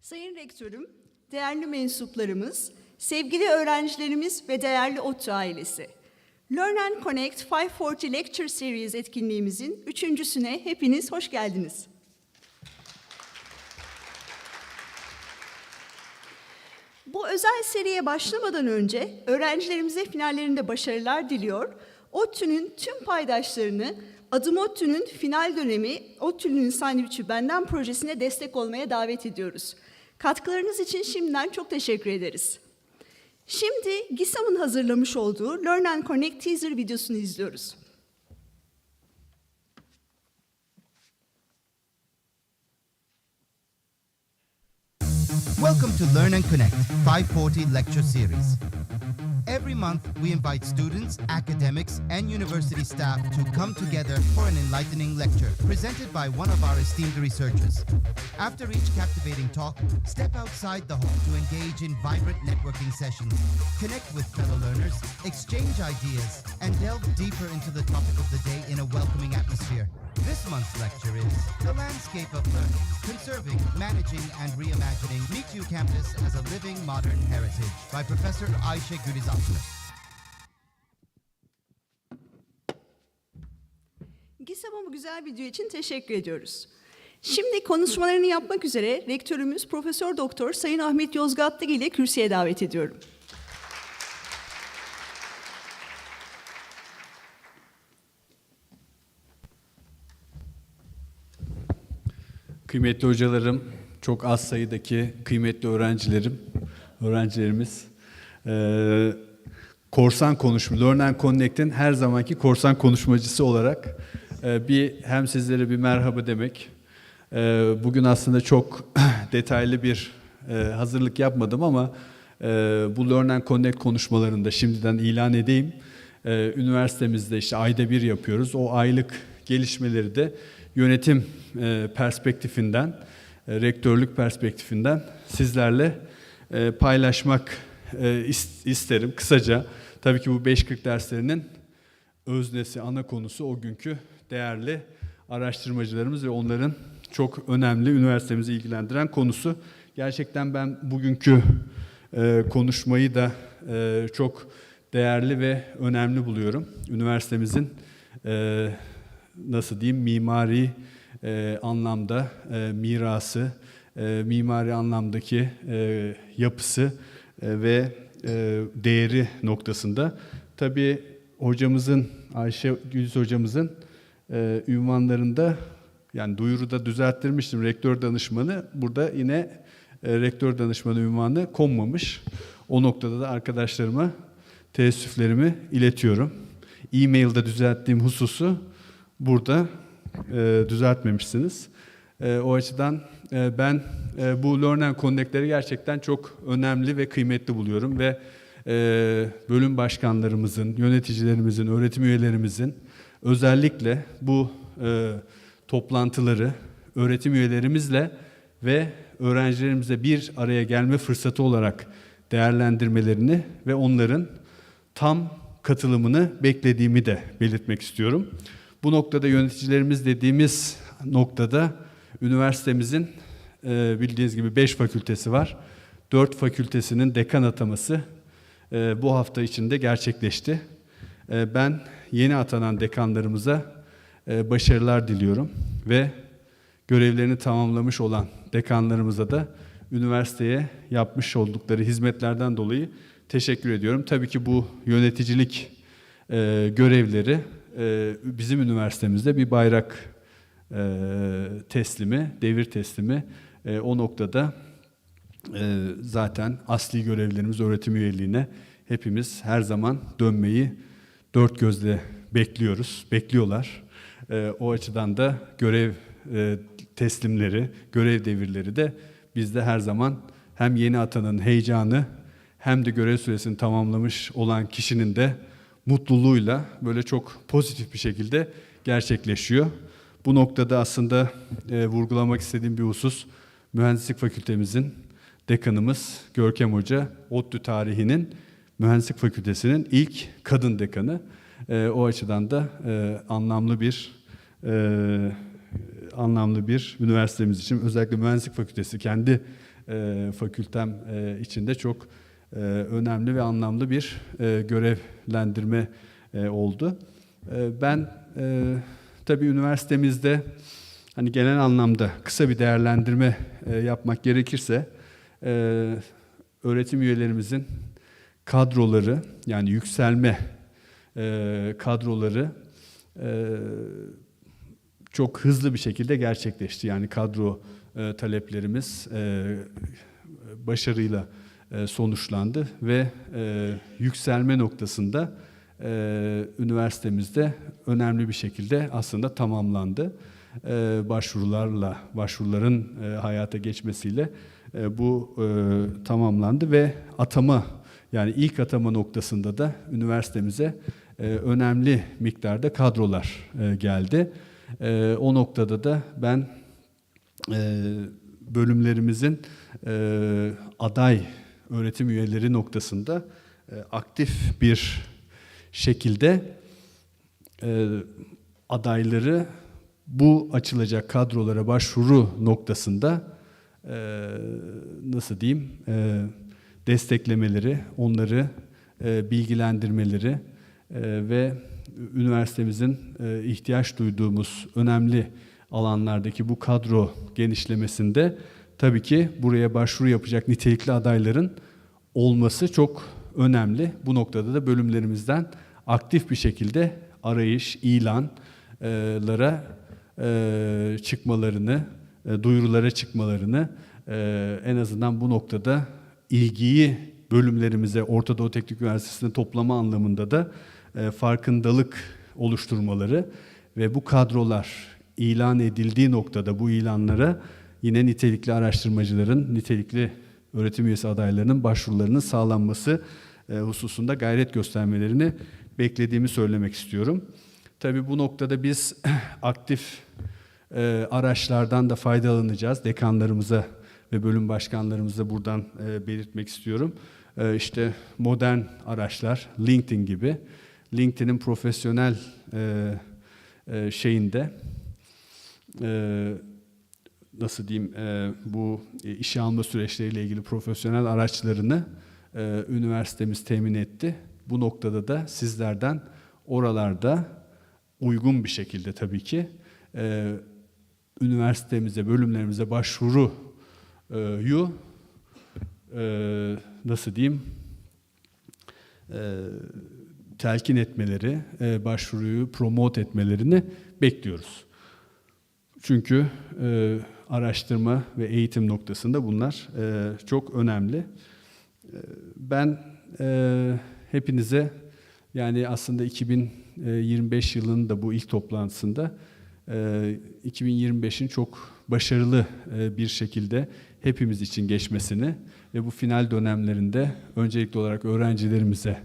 Sayın Rektörüm, değerli mensuplarımız, sevgili öğrencilerimiz ve değerli ODTÜ ailesi. Learn and Connect 540 Lecture Series etkinliğimizin üçüncüsüne hepiniz hoş geldiniz. Bu özel seriye başlamadan önce öğrencilerimize finallerinde başarılar diliyor, ODTÜ'nün tüm paydaşlarını Adım ODTÜ'nün final dönemi ODTÜ'lünün sandviçi benden projesine destek olmaya davet ediyoruz. Katkılarınız için şimdiden çok teşekkür ederiz. Şimdi GİSAM'ın hazırlamış olduğu Learn and Connect teaser videosunu izliyoruz. Welcome to Learn and Connect 540 Lecture Series. Every month, we invite students, academics, and university staff to come together for an enlightening lecture presented by one of our esteemed researchers. After each captivating talk, step outside the hall to engage in vibrant networking sessions, connect with fellow learners, exchange ideas, and delve deeper into the topic of the day in a welcoming atmosphere. This month's lecture is The Landscape of Learning, Conserving, Managing, and Reimagining METU Campus as a Living Modern Heritage by Professor Ayşe Güliz Altınöz. GİSAM'a bu güzel video için teşekkür ediyoruz. Şimdi konuşmalarını yapmak üzere rektörümüz Profesör Doktor Sayın Ahmet Yozgatlı ile kürsüye davet ediyorum. Kıymetli hocalarım, çok az sayıdaki kıymetli öğrencilerimiz, korsan konuşma, Learn and Connect'in her zamanki korsan konuşmacısı olarak hem sizlere bir merhaba demek. Bugün aslında çok detaylı bir hazırlık yapmadım ama bu Learn and Connect konuşmalarında şimdiden ilan edeyim. Üniversitemizde işte ayda bir yapıyoruz. O aylık gelişmeleri de yönetim perspektifinden, rektörlük perspektifinden sizlerle paylaşmak isterim. Kısaca, tabii ki bu 540 derslerinin öznesi, ana konusu o günkü değerli araştırmacılarımız ve onların çok önemli, üniversitemizi ilgilendiren konusu. Gerçekten ben bugünkü konuşmayı da çok değerli ve önemli buluyorum. Üniversitemizin nasıl diyeyim, mimari anlamda mirası, mimari anlamdaki yapısı ve değeri noktasında. Tabii hocamızın, Ayşe Güliz hocamızın ünvanlarında, yani duyuruda düzelttirmiştim rektör danışmanı, burada yine rektör danışmanı ünvanı konmamış. O noktada da arkadaşlarıma teessüflerimi iletiyorum. E-mail'da düzelttiğim hususu burada düzeltmemişsiniz. O açıdan ben bu Learn and Connect'leri gerçekten çok önemli ve kıymetli buluyorum ve bölüm başkanlarımızın, yöneticilerimizin, öğretim üyelerimizin özellikle bu toplantıları öğretim üyelerimizle ve öğrencilerimizle bir araya gelme fırsatı olarak değerlendirmelerini ve onların tam katılımını beklediğimi de belirtmek istiyorum. Bu noktada yöneticilerimiz dediğimiz noktada üniversitemizin bildiğiniz gibi 5 fakültesi var. 4 fakültesinin dekan ataması bu hafta içinde gerçekleşti. Ben yeni atanan dekanlarımıza başarılar diliyorum ve görevlerini tamamlamış olan dekanlarımıza da üniversiteye yapmış oldukları hizmetlerden dolayı teşekkür ediyorum. Tabii ki bu yöneticilik görevleri bizim üniversitemizde bir bayrak teslimi, devir teslimi. O noktada zaten asli görevlerimiz öğretim üyeliğine hepimiz her zaman dönmeyi dört gözle bekliyorlar. O açıdan da görev teslimleri, görev devirleri de bizde her zaman hem yeni atanın heyecanı hem de görev süresini tamamlamış olan kişinin de mutluluğuyla böyle çok pozitif bir şekilde gerçekleşiyor. Bu noktada aslında vurgulamak istediğim bir husus, Mühendislik Fakültemizin dekanımız Görkem Hoca, ODTÜ Tarih'inin Mühendislik Fakültesinin ilk kadın dekanı. O açıdan da anlamlı bir üniversitemiz için, özellikle Mühendislik Fakültesi kendi fakültem içinde çok önemli ve anlamlı bir görevlendirme oldu. Ben tabii üniversitemizde hani genel anlamda kısa bir değerlendirme yapmak gerekirse öğretim üyelerimizin kadroları, yani yükselme kadroları çok hızlı bir şekilde gerçekleşti. Yani kadro taleplerimiz başarıyla sonuçlandı ve yükselme noktasında üniversitemizde önemli bir şekilde aslında tamamlandı. Başvuruların hayata geçmesiyle bu tamamlandı ve atama, yani ilk atama noktasında da üniversitemize önemli miktarda kadrolar geldi. O noktada da ben bölümlerimizin aday öğretim üyeleri noktasında aktif bir şekilde adayları bu açılacak kadrolara başvuru noktasında nasıl diyeyim, desteklemeleri, onları bilgilendirmeleri ve üniversitemizin ihtiyaç duyduğumuz önemli alanlardaki bu kadro genişlemesinde tabii ki buraya başvuru yapacak nitelikli adayların olması çok önemli. Bu noktada da bölümlerimizden aktif bir şekilde arayış, ilanlara çıkmalarını, duyurulara çıkmalarını, en azından bu noktada ilgiyi bölümlerimize, Orta Doğu Teknik Üniversitesi'ne toplama anlamında da farkındalık oluşturmaları ve bu kadrolar ilan edildiği noktada bu ilanlara yine nitelikli araştırmacıların, nitelikli öğretim üyesi adaylarının başvurularının sağlanması hususunda gayret göstermelerini beklediğimi söylemek istiyorum. Tabii bu noktada biz aktif araçlardan da faydalanacağız. Dekanlarımıza ve bölüm başkanlarımıza buradan belirtmek istiyorum. İşte modern araçlar, LinkedIn gibi. LinkedIn'in profesyonel şeyinde nasıl diyeyim, bu işe alma süreçleriyle ilgili profesyonel araçlarını üniversitemiz temin etti. Bu noktada da sizlerden oralarda uygun bir şekilde tabii ki üniversitemize, bölümlerimize başvuruyu nasıl diyeyim, telkin etmeleri, başvuruyu promote etmelerini bekliyoruz. Çünkü araştırma ve eğitim noktasında bunlar çok önemli. Ben hepinize, yani aslında 2025 yılının da bu ilk toplantısında 2025'in çok başarılı bir şekilde hepimiz için geçmesini ve bu final dönemlerinde öncelikli olarak öğrencilerimize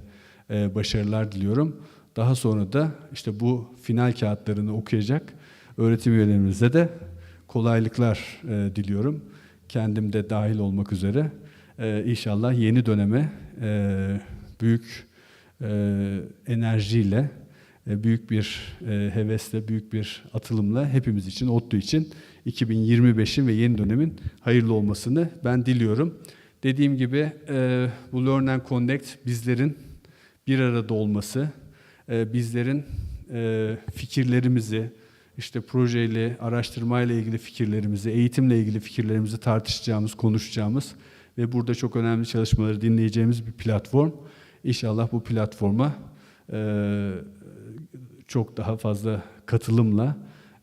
başarılar diliyorum. Daha sonra da işte bu final kağıtlarını okuyacak öğretim üyelerimize de kolaylıklar diliyorum. Kendim de dahil olmak üzere. İnşallah yeni döneme büyük enerjiyle, büyük bir hevesle, büyük bir atılımla hepimiz için, ODTÜ için 2025'in ve yeni dönemin hayırlı olmasını ben diliyorum. Dediğim gibi bu Learn and Connect bizlerin bir arada olması, bizlerin fikirlerimizi, işte projeyle, araştırmayla ilgili fikirlerimizi, eğitimle ilgili fikirlerimizi tartışacağımız, konuşacağımız ve burada çok önemli çalışmaları dinleyeceğimiz bir platform. İnşallah bu platforma çok daha fazla katılımla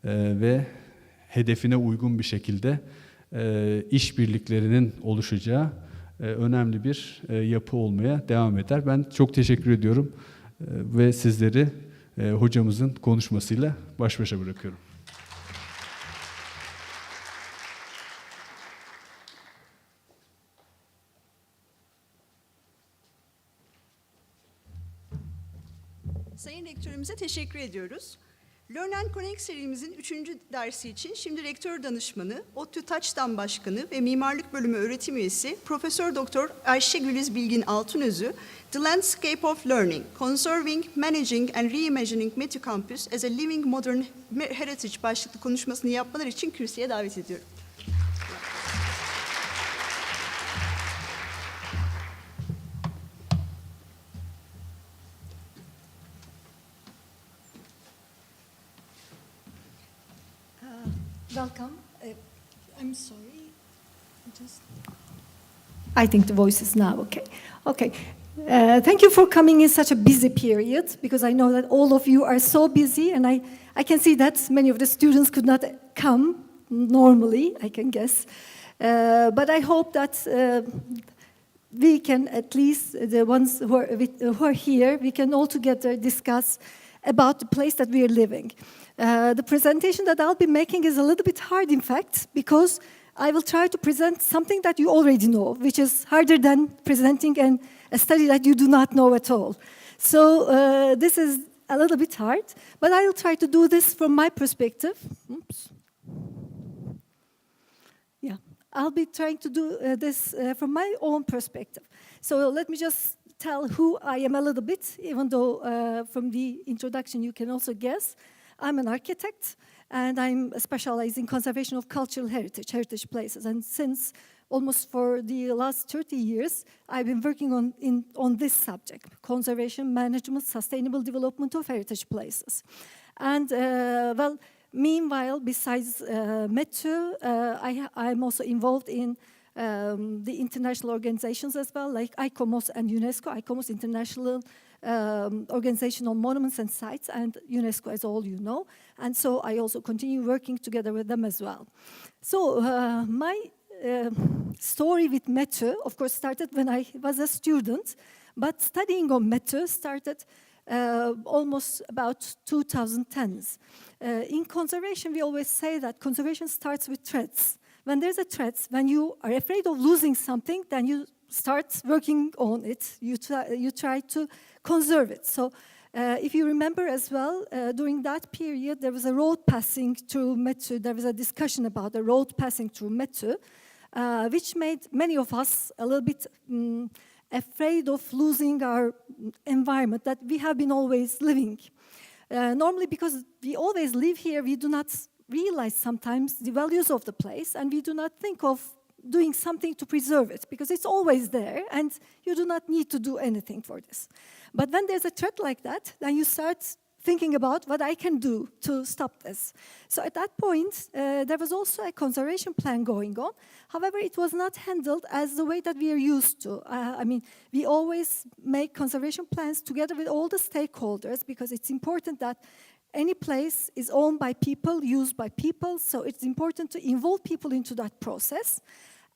ve hedefine uygun bir şekilde işbirliklerinin oluşacağı önemli bir yapı olmaya devam eder. Ben çok teşekkür ediyorum ve sizleri hocamızın konuşmasıyla baş başa bırakıyorum. Sayın Rektörümüze teşekkür ediyoruz. Learn and Connect serimizin 3. dersi için şimdi Rektör Danışmanı, ODTÜ TAÇDAM Başkanı ve Mimarlık Bölümü öğretim üyesi Profesör Doktor Ayşe Güliz Bilgin Altınöz'ü The Landscape of Learning, Conserving, Managing and Reimagining METU CAMPUS as a Living Modern Heritage başlıklı konuşmasını yapmaları için kürsüye davet ediyorum. Welcome. I'm sorry. I think the voice is now okay. Okay. Thank you for coming in such a busy period, because I know that all of you are so busy, and I can see that many of the students could not come normally, I can guess. But I hope that we can, at least the ones who are here, we can all together discuss about the place that we are living. The presentation that I'll be making is a little bit hard, in fact, because I will try to present something that you already know, which is harder than presenting a study that you do not know at all. So this is a little bit hard, but I will try to do this from my perspective. Oops. Yeah, I'll be trying to do this from my own perspective. So let me just tell who I am a little bit, even though from the introduction you can also guess. I'm an architect, and I'm specialized in conservation of cultural heritage places. And since almost for the last 30 years, I've been working on this subject: conservation, management, sustainable development of heritage places. And well, meanwhile, besides METU, I'm also involved in the international organizations as well, like ICOMOS and UNESCO. ICOMOS, International Organization on Monuments and Sites, and UNESCO, as all you know. And so I also continue working together with them as well. So my story with METU, of course, started when I was a student, but studying on METU started almost about 2010s. In conservation, we always say that conservation starts with threats. When there's a threat, when you are afraid of losing something, then you start working on it. You try to conserve it. So if you remember as well, during that period, there was a road passing through METU. There was a discussion about the road passing through METU, which made many of us a little bit afraid of losing our environment that we have been always living. Normally, because we always live here, we do not realize sometimes the values of the place, and we do not think of doing something to preserve it, because it's always there, and you do not need to do anything for this. But when there's a threat like that, then you start thinking about what I can do to stop this. So at that point, there was also a conservation plan going on. However, it was not handled as the way that we are used to. I mean, we always make conservation plans together with all the stakeholders, because it's important that any place is owned by people, used by people, so it's important to involve people into that process.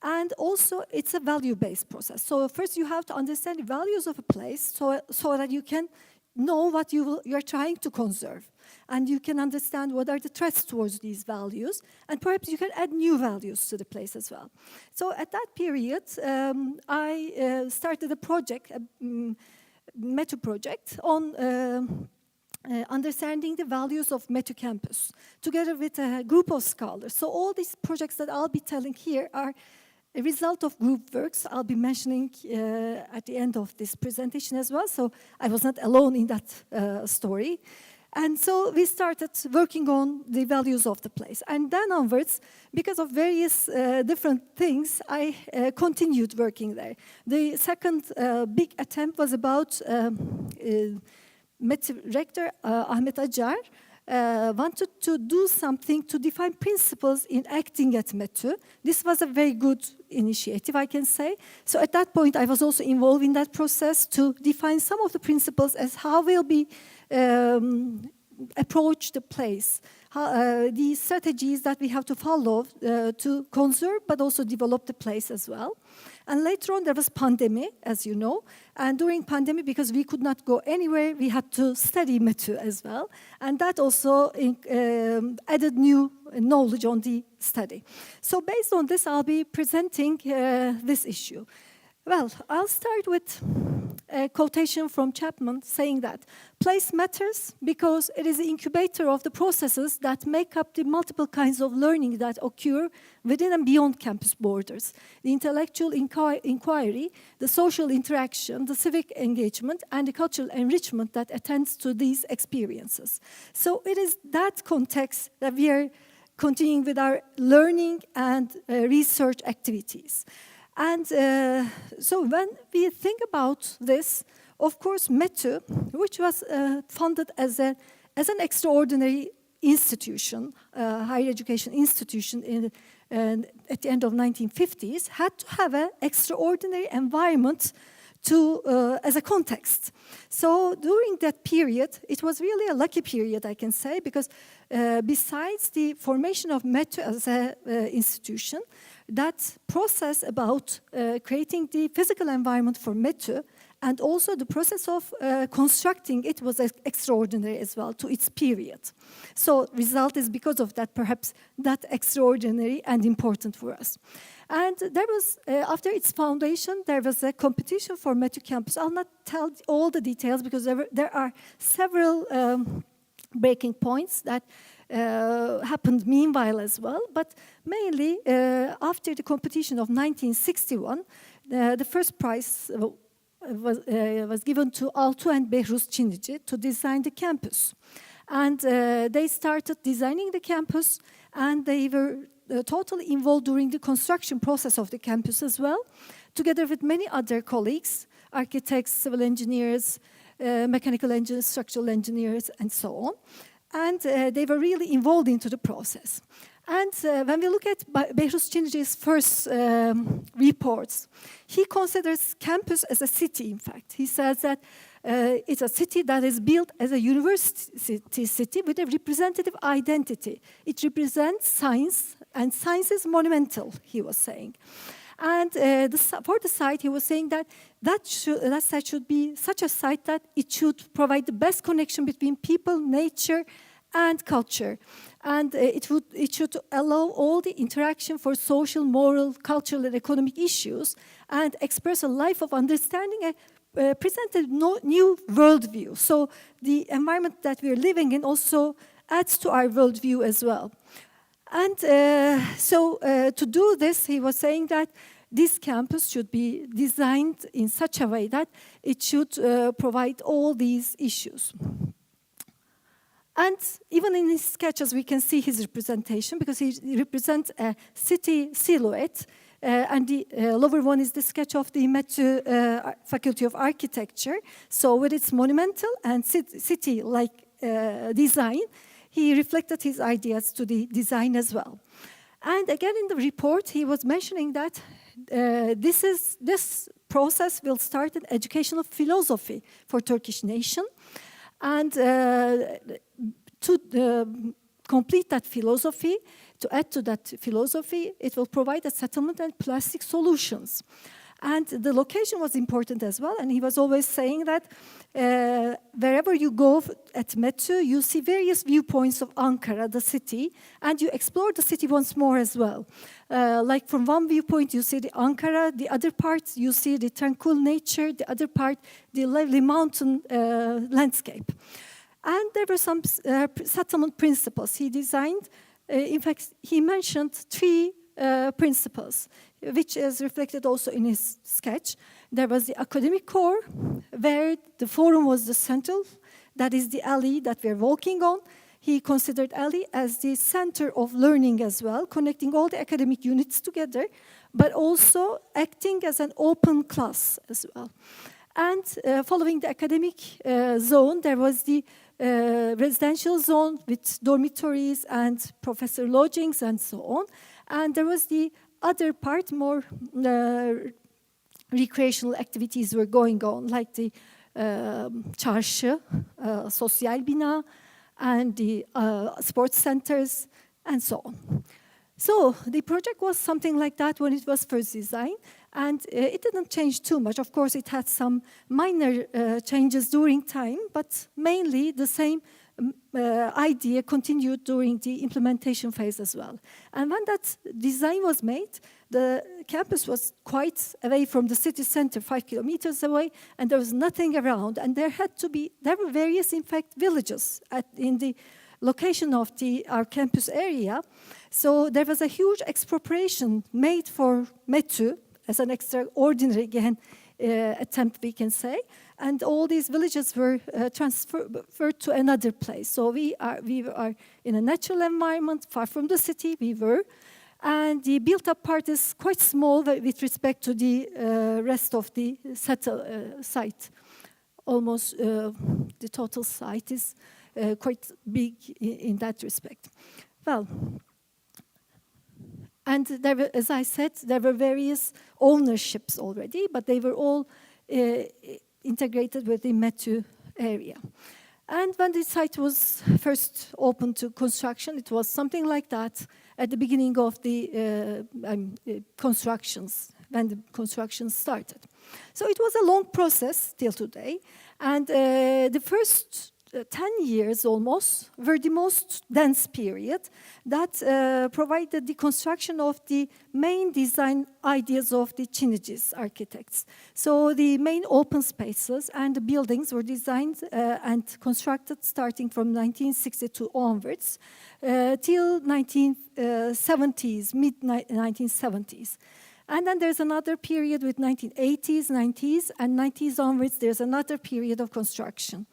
And also, it's a value-based process. So first you have to understand the values of a place so that you can know what you're trying to conserve. And you can understand what are the threats towards these values. And perhaps you can add new values to the place as well. So at that period, I started a project, a METU project, on understanding the values of METU campus, together with a group of scholars. So all these projects that I'll be telling here are a result of group works I'll be mentioning at the end of this presentation as well. So I was not alone in that story. And so we started working on the values of the place. And then onwards, because of various different things, I continued working there. The second big attempt was about METU rector Ahmet Acar wanted to do something to define principles in acting at METU. This was a very good initiative, I can say. So at that point, I was also involved in that process to define some of the principles as how we'll be approach the place, the strategies that we have to follow to conserve but also develop the place as well. And later on, there was pandemic, as you know. And during pandemic, because we could not go anywhere, we had to study METU as well. And that also added new knowledge on the study. So based on this, I'll be presenting this issue. Well, I'll start with a quotation from Chapman saying that place matters because it is the incubator of the processes that make up the multiple kinds of learning that occur within and beyond campus borders. The intellectual inquiry, the social interaction, the civic engagement, and the cultural enrichment that attends to these experiences. So it is that context that we are continuing with our learning and research activities. And so when we think about this, of course, METU, which was funded as an extraordinary institution, higher education institution at the end of 1950s had to have an extraordinary environment as a context. So during that period, it was really a lucky period, I can say, because besides the formation of METU as an institution, that process about creating the physical environment for METU and also the process of constructing it was extraordinary as well to its period. So result is because of that, perhaps that extraordinary and important for us. And there was, after its foundation, there was a competition for METU Campus. I'll not tell all the details because there are several breaking points that happened meanwhile as well. But mainly, after the competition of 1961, the first prize was given to Altu and Behruz Çinici to design the campus. And they started designing the campus, and they were totally involved during the construction process of the campus as well, together with many other colleagues, architects, civil engineers, mechanical engineers, structural engineers, and so on. And they were really involved into the process. And when we look at Behruz Çinici's first reports, he considers campus as a city, in fact. He says that it's a city that is built as a university city with a representative identity. It represents science, and science is monumental, he was saying. And for the site, he was saying that site should be such a site that it should provide the best connection between people, nature, and culture. And it should allow all the interaction for social, moral, cultural, and economic issues, and express a life of understanding present a new worldview. So the environment that we're living in also adds to our worldview as well. And to do this, he was saying that this campus should be designed in such a way that it should provide all these issues. And even in his sketches, we can see his representation, because he represents a city silhouette. And the lower one is the sketch of the METU Faculty of Architecture. So with its monumental and city-like design, he reflected his ideas to the design as well. And again, in the report, he was mentioning that this process will start an educational philosophy for Turkish nation. And to complete that philosophy, to add to that philosophy, it will provide a settlement and plastic solutions. And the location was important as well, and he was always saying that wherever you go at METU, you see various viewpoints of Ankara, the city, and you explore the city once more as well. Like from one viewpoint, you see the Ankara, the other part, you see the tranquil nature, the other part, the lovely mountain landscape. And there were some settlement principles he designed. In fact, he mentioned 3 principles, which is reflected also in his sketch. There was the academic core, where the forum was the central, that is the alley that we're walking on. He considered alley as the center of learning as well, connecting all the academic units together, but also acting as an open class as well. And following the academic zone, there was the residential zone with dormitories and professor lodgings and so on. And there was the other part, more recreational activities were going on, like the çarşı, sosyal bina, and the sports centers, and so on. So the project was something like that when it was first designed, and it didn't change too much. Of course, it had some minor changes during time, but mainly the same idea continued during the implementation phase as well. And when that design was made, the campus was quite away from the city center, 5 kilometers away, and there was nothing around. And there were various, in fact, villages in the location of our campus area. So there was a huge expropriation made for METU as an extraordinary, again, attempt, we can say. And all these villages were transferred to another place. So we are in a natural environment, far from the city, and the built-up part is quite small with respect to the rest of the site. Almost the total site is quite big in that respect. Well, and there were, as I said, there were various ownerships already, but they were all integrated with the METU area. And when the site was first opened to construction, it was something like that at the beginning of the constructions, when the construction started. So it was a long process till today, and the first 10 years almost were the most dense period that provided the construction of the main design ideas of the Chinese architects. So the main open spaces and the buildings were designed and constructed starting from 1962 onwards till 1970s, mid-1970s. And then there's another period with 1980s, 90s, and 90s onwards, there's another period of construction.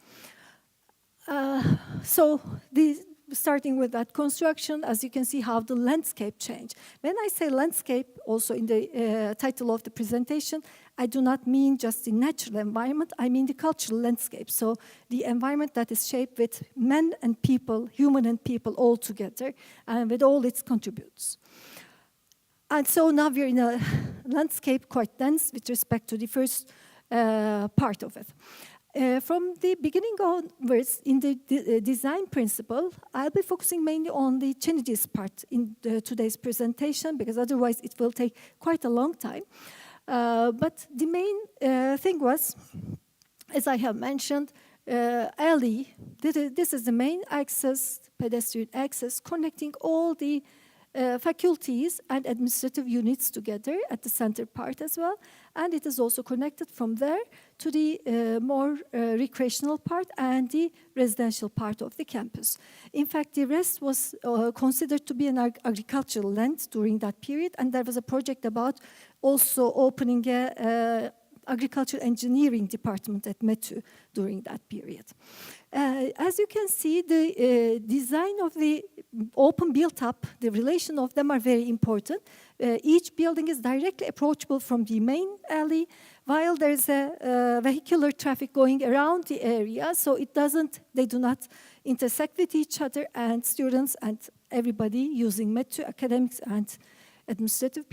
Starting with that construction, as you can see how the landscape changed. When I say landscape, also in the title of the presentation, I do not mean just the natural environment, I mean the cultural landscape. So the environment that is shaped with men and people, human and people all together, and with all its contributes. And so now we're in a landscape quite dense with respect to the first part of it. From the beginning onwards, in the design principle, I'll be focusing mainly on the Chinese part in today's presentation, because otherwise it will take quite a long time. But the main thing was, as I have mentioned, alley. This is the main access, pedestrian access, connecting all the faculties and administrative units together at the center part as well, and it is also connected from there to the more recreational part and the residential part of the campus. In fact, the rest was considered to be an agricultural land during that period, and there was a project about also opening a agricultural engineering department at METU during that period. As you can see, the design of the open built-up, the relation of them are very important. Each building is directly approachable from the main alley, while there's a vehicular traffic going around the area, so they do not intersect with each other, and students and everybody using METU, academics and administrative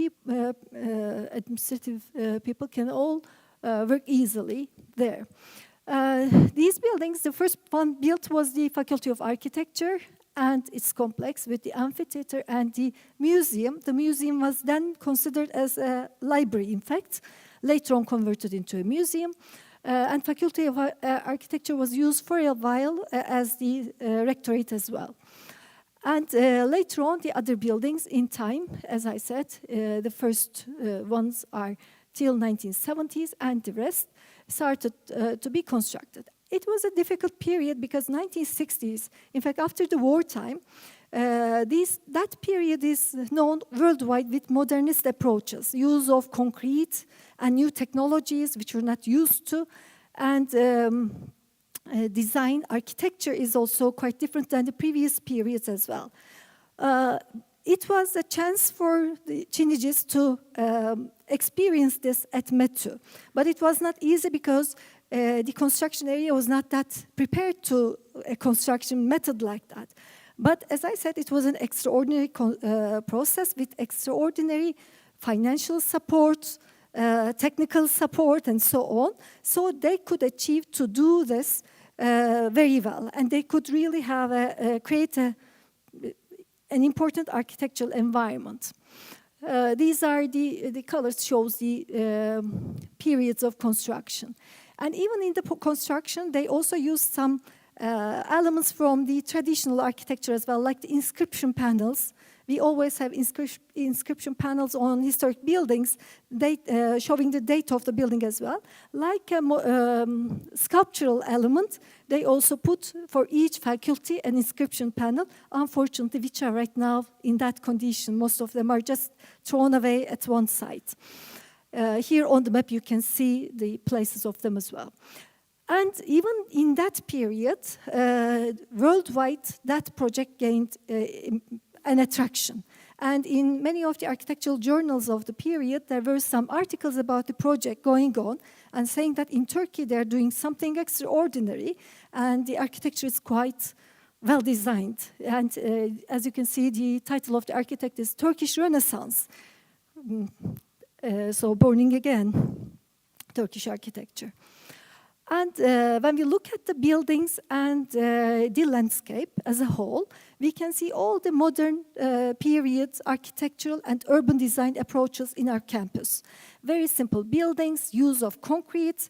people can all work easily there. These buildings, the first one built was the Faculty of Architecture and its complex with the amphitheater and the museum. The museum was then considered as a library, in fact, later on converted into a museum. And Faculty of Architecture was used for a while as the rectorate as well. And later on, the other buildings in time, as I said, the first ones are till 1970s, and the rest started to be constructed. It was a difficult period because 1960s, in fact, after the wartime, that period is known worldwide with modernist approaches, use of concrete and new technologies which we're not used to, and design architecture is also quite different than the previous periods as well. It was a chance for the Chinese to experience this at METU, but it was not easy because the construction area was not that prepared to a construction method like that. But as I said, it was an extraordinary process with extraordinary financial support, technical support, and so on. So they could achieve to do this very well, and they could really have create an important architectural environment. These are the colors shows the periods of construction. And even in the construction, they also used some elements from the traditional architecture as well, like the inscription panels. We always have inscription panels on historic buildings, showing the date of the building as well. Like a sculptural element, they also put for each faculty an inscription panel, unfortunately, which are right now in that condition. Most of them are just thrown away at one site. Here on the map, you can see the places of them as well. And even in that period, worldwide, that project gained an attraction. And in many of the architectural journals of the period, there were some articles about the project going on and saying that in Turkey they're doing something extraordinary and the architecture is quite well designed. And as you can see, the title of the architect is Turkish Renaissance. So Burning Again, Turkish architecture. And when we look at the buildings and the landscape as a whole, we can see all the modern period architectural and urban design approaches in our campus. Very simple buildings, use of concrete,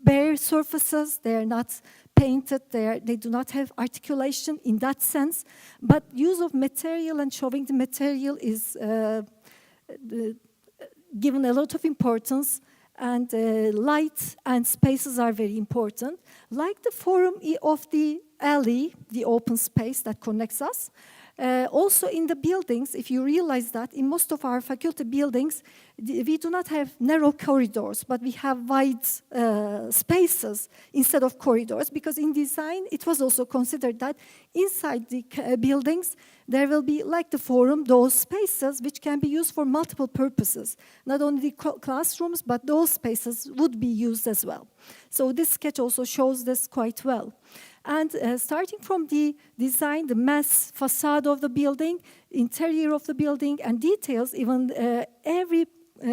bare surfaces. They are not painted, they do not have articulation in that sense, but use of material and showing the material is given a lot of importance, and light and spaces are very important. Like the forum of the alley, the open space that connects us. Also in the buildings, if you realize that in most of our faculty buildings, we do not have narrow corridors, but we have wide spaces instead of corridors, because in design, it was also considered that inside the buildings, there will be, like the forum, those spaces which can be used for multiple purposes. Not only the classrooms, but those spaces would be used as well. So this sketch also shows this quite well. And starting from the design, the mass facade of the building, interior of the building, and details, even every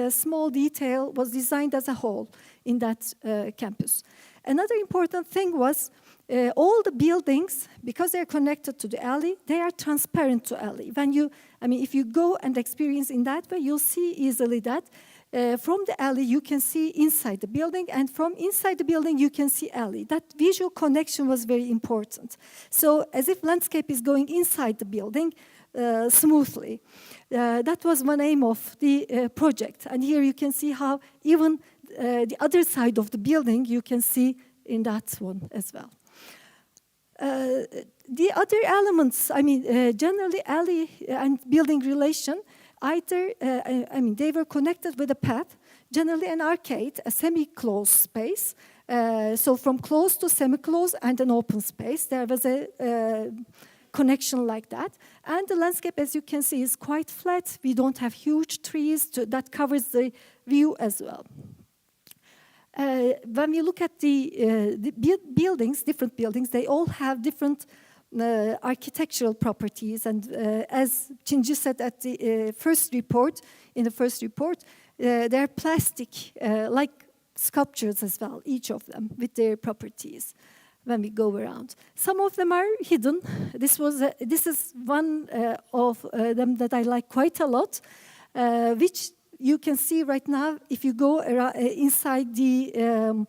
small detail was designed as a whole in that campus. Another important thing was all the buildings, because they're connected to the alley, they are transparent to alley. If you go and experience in that way, you'll see easily that from the alley, you can see inside the building, and from inside the building, you can see alley. That visual connection was very important. So as if landscape is going inside the building smoothly. That was one aim of the project. And here you can see how even the other side of the building, you can see in that one as well. The other elements, generally alley and building relation, either, they were connected with a path, generally an arcade, a semi-closed space. So from closed to semi-closed and an open space, there was a connection like that. And the landscape, as you can see, is quite flat. We don't have huge trees that covers the view as well. When we look at the buildings, different buildings, they all have different architectural properties, and as Chinji said at the first report, they're plastic, like sculptures as well, each of them with their properties. When we go around, some of them are hidden. This is one of them that I like quite a lot, which you can see right now if you go around, inside the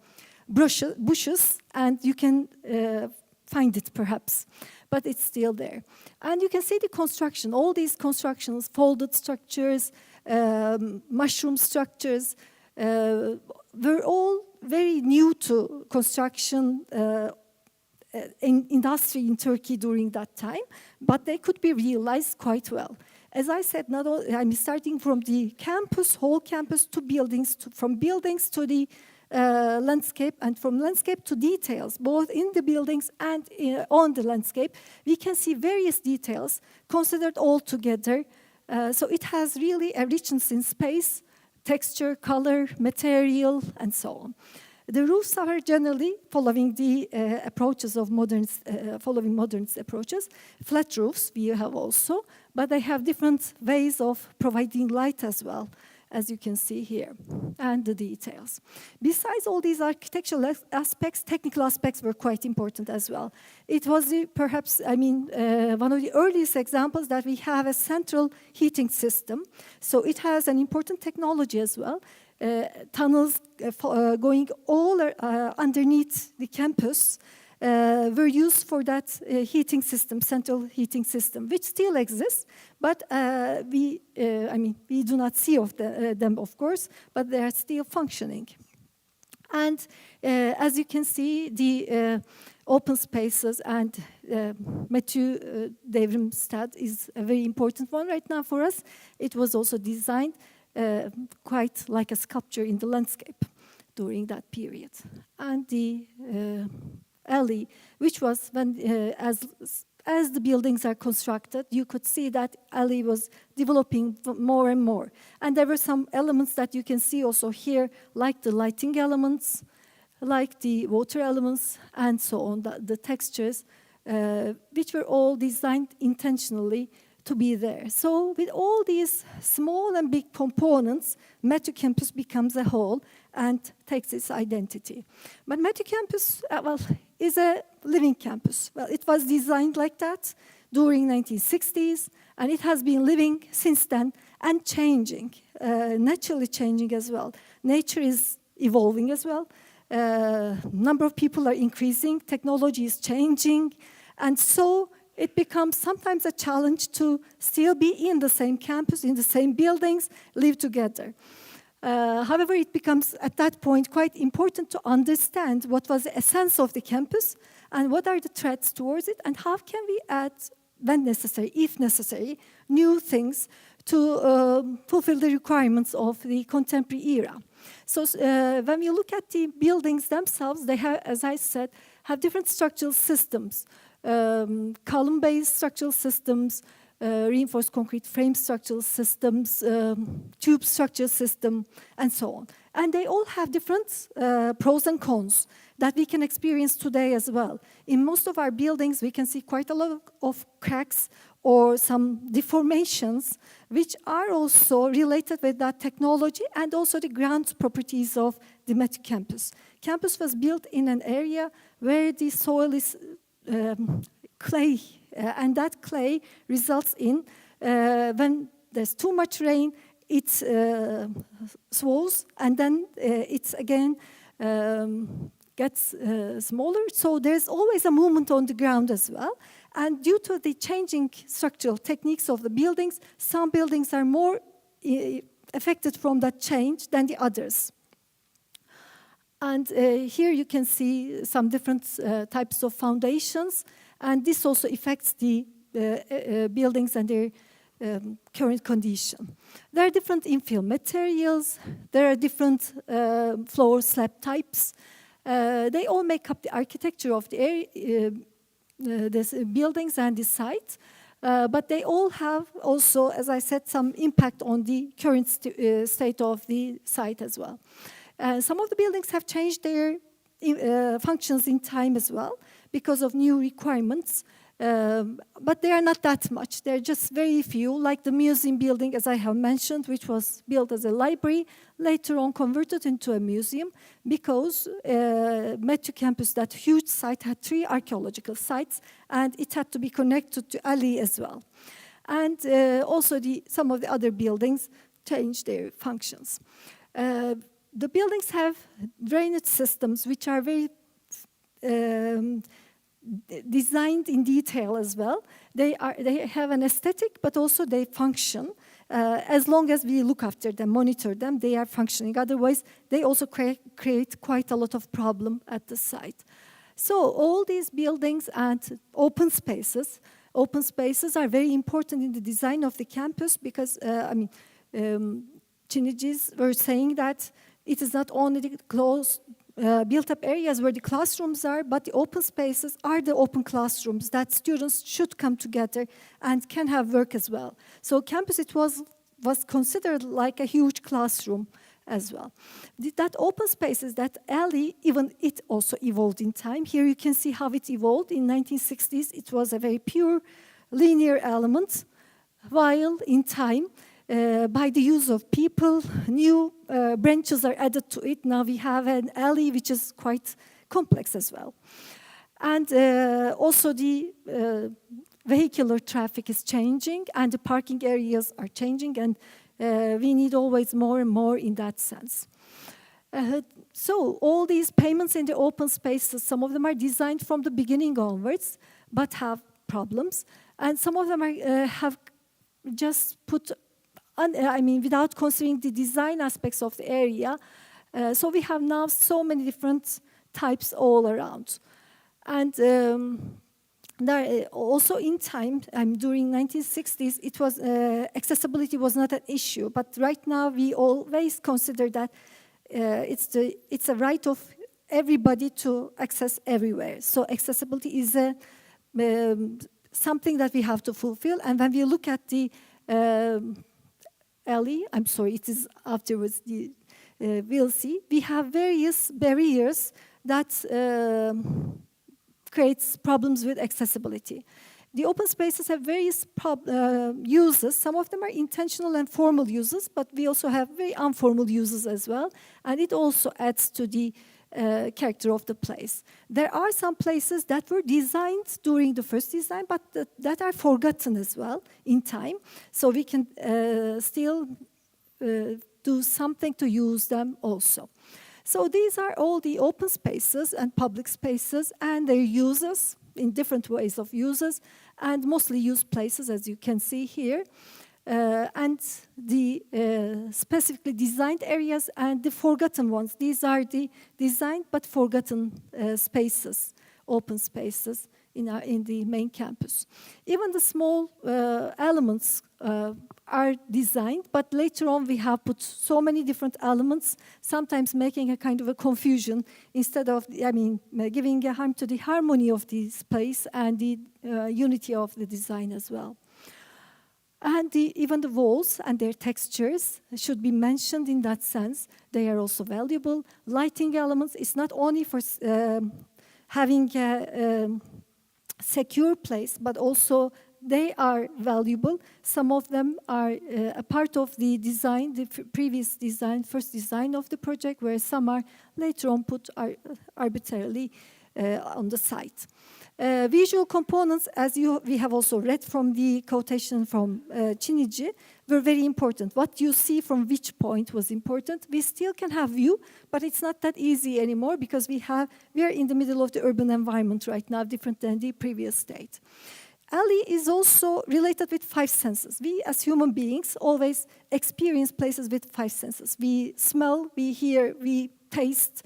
bushes, and you can find it perhaps, but it's still there. And you can see the construction, all these constructions, folded structures, mushroom structures, were all very new to construction in industry in Turkey during that time, but they could be realized quite well. As I said, I'm starting from the campus, whole campus, to buildings, from buildings to the landscape, and from landscape to details, both in the buildings and on the landscape. We can see various details considered all together. So it has really a richness in space, texture, color, material, and so on. The roofs are generally following the approaches of modernist approaches. Flat roofs we have also, but they have different ways of providing light as well, as you can see here, and the details. Besides all these architectural aspects, technical aspects were quite important as well. It was perhaps, one of the earliest examples that we have a central heating system. So it has an important technology as well. Tunnels going all underneath the campus were used for that heating system, central heating system, which still exists, but we do not see them, of course, but they are still functioning. And as you can see, the open spaces and METU Devrimstad is a very important one right now for us. It was also designed quite like a sculpture in the landscape during that period. And the alley, which was when, as the buildings are constructed, you could see that alley was developing more and more. And there were some elements that you can see also here, like the lighting elements, like the water elements and so on, the textures, which were all designed intentionally to be there. So with all these small and big components, METU campus becomes a whole and takes its identity. But METU campus, is a living campus. Well, it was designed like that during 1960s, and it has been living since then and changing, naturally changing as well. Nature is evolving as well. Number of people are increasing, technology is changing, and so it becomes sometimes a challenge to still be in the same campus, in the same buildings, live together. However, it becomes at that point quite important to understand what was the essence of the campus and what are the threats towards it and how can we add, when necessary, if necessary, new things to fulfill the requirements of the contemporary era. So when we look at the buildings themselves, they have, as I said, have different structural systems. Column-based structural systems, reinforced concrete frame structural systems, tube structural system, and so on. And they all have different pros and cons that we can experience today as well. In most of our buildings, we can see quite a lot of cracks or some deformations, which are also related with that technology and also the ground properties of the METU campus. Campus was built in an area where the soil is clay, and that clay results in, when there's too much rain, it swells, and then it again gets smaller. So there's always a movement on the ground as well. And due to the changing structural techniques of the buildings, some buildings are more affected from that change than the others. And here you can see some different types of foundations, and this also affects the buildings and their current condition. There are different infill materials, there are different floor slab types. They all make up the architecture of the area, these buildings and the site, but they all have also, as I said, some impact on the current state of the site as well. Some of the buildings have changed their functions in time as well because of new requirements, but they are not that much. They're just very few, like the museum building, as I have mentioned, which was built as a library, later on converted into a museum because METU campus, that huge site, had 3 archaeological sites, and it had to be connected to Ali as well. And also some of the other buildings changed their functions. The buildings have drainage systems which are very designed in detail as well. They have an aesthetic, but also they function. As long as we look after them, monitor them, they are functioning. Otherwise, they also create quite a lot of problem at the site. So all these buildings and open spaces are very important in the design of the campus because, Chinejis were saying that it is not only the closed, built-up areas where the classrooms are, but the open spaces are the open classrooms that students should come together and can have work as well. So campus, it was considered like a huge classroom as well. That open spaces, that alley, even it also evolved in time. Here you can see how it evolved. In 1960s, it was a very pure linear element, while in time, by the use of people, new branches are added to it. Now we have an alley which is quite complex as well. And also the vehicular traffic is changing and the parking areas are changing, and we need always more and more in that sense. So all these payments in the open spaces, some of them are designed from the beginning onwards, but have problems. And some of them are, have just put without considering the design aspects of the area. So we have now so many different types all around. And there also in time, during 1960s, it was accessibility was not an issue. But right now, we always consider that it's a right of everybody to access everywhere. So accessibility is something that we have to fulfill. And when we look at the alley, it is afterwards, we'll see, we have various barriers that creates problems with accessibility. The open spaces have various uses. Some of them are intentional and formal uses, but we also have very informal uses as well, and it also adds to the character of the place. There are some places that were designed during the first design, but that are forgotten as well in time, so we can still do something to use them also. So these are all the open spaces and public spaces and their uses in different ways of uses, and mostly used places, as you can see here, and the specifically designed areas and the forgotten ones. These are the designed but forgotten spaces, open spaces in the main campus. Even the small elements are designed, but later on we have put so many different elements, sometimes making a kind of a confusion instead of, giving a harm to the harmony of the space and the unity of the design as well. And even the walls and their textures should be mentioned in that sense. They are also valuable. Lighting elements is not only for having a secure place, but also they are valuable. Some of them are a part of the design, the previous design, first design of the project, where some are later on put arbitrarily on the site. Visual components, as we have also read from the quotation from Chinichi, were very important. What you see from which point was important. We still can have view, but it's not that easy anymore because we are in the middle of the urban environment right now, different than the previous state. Alley is also related with five senses. We as human beings always experience places with five senses. We smell, we hear, we taste,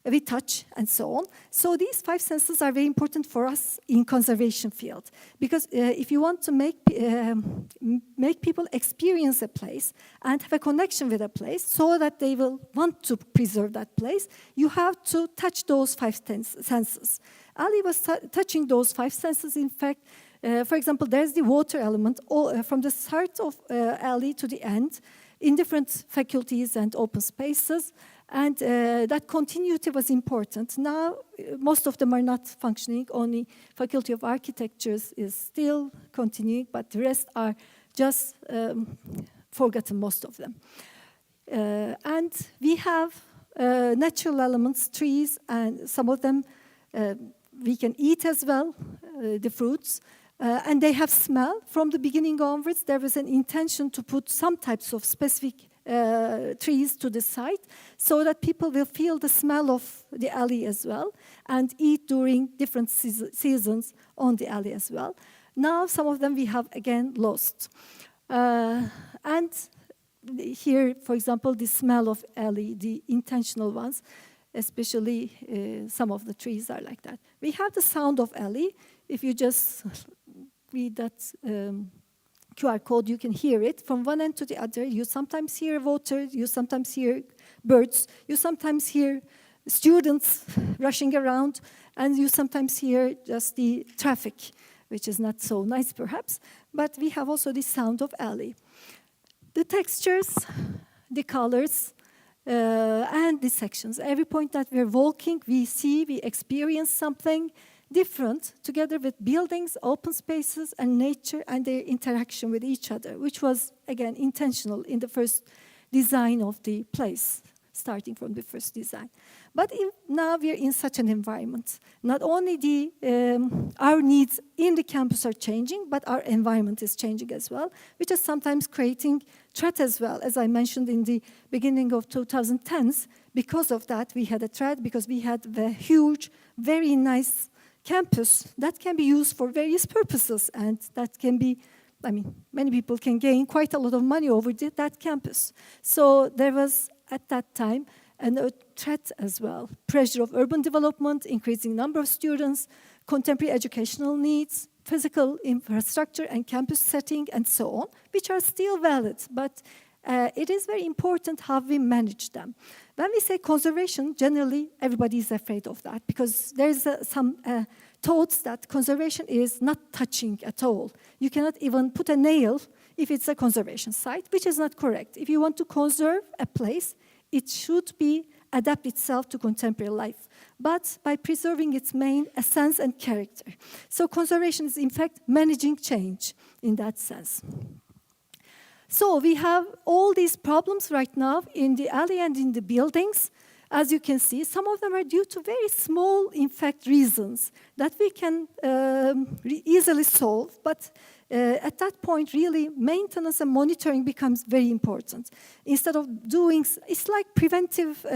we touch, and so on. So these five senses are very important for us in conservation field, because if you want to make people experience a place and have a connection with a place so that they will want to preserve that place, you have to touch those five senses. Ali was touching those five senses. In fact, for example, there's the water element from the start of Ali to the end in different faculties and open spaces. And that continuity was important. Now, most of them are not functioning. Only Faculty of Architectures is still continuing, but the rest are just forgotten, most of them. And we have natural elements, trees, and some of them we can eat as well, the fruits. And they have smell. From the beginning onwards, there was an intention to put some types of specific trees to the site so that people will feel the smell of the alley as well and eat during different seasons on the alley as well. Now some of them we have again lost. And here, for example, the smell of alley, the intentional ones, especially some of the trees are like that. We have the sound of alley. If you just read that QR code, you can hear it from one end to the other. You sometimes hear water, you sometimes hear birds, you sometimes hear students rushing around, and you sometimes hear just the traffic, which is not so nice perhaps, but we have also the sound of alley. The textures, the colors, and the sections. Every point that we're walking, we see, we experience something different, together with buildings, open spaces, and nature, and their interaction with each other, which was, again, intentional in the first design of the place, starting from the first design. But now we're in such an environment. Not only our needs in the campus are changing, but our environment is changing as well, which is sometimes creating threat as well. As I mentioned in the beginning of 2010s, because of that, we had a threat, because we had the huge, very nice campus that can be used for various purposes, and that can be, many people can gain quite a lot of money over that campus. So there was, at that time, a threat as well. Pressure of urban development, increasing number of students, contemporary educational needs, physical infrastructure and campus setting, and so on, which are still valid, but it is very important how we manage them. When we say conservation, generally everybody is afraid of that, because there's some thoughts that conservation is not touching at all. You cannot even put a nail if it's a conservation site, which is not correct. If you want to conserve a place, it should be adapt itself to contemporary life, but by preserving its main essence and character. So conservation is in fact managing change in that sense. So we have all these problems right now in the alley and in the buildings. As you can see, some of them are due to very small, in fact, reasons that we can easily solve, but at that point, really, maintenance and monitoring becomes very important. Instead of doing, it's like preventive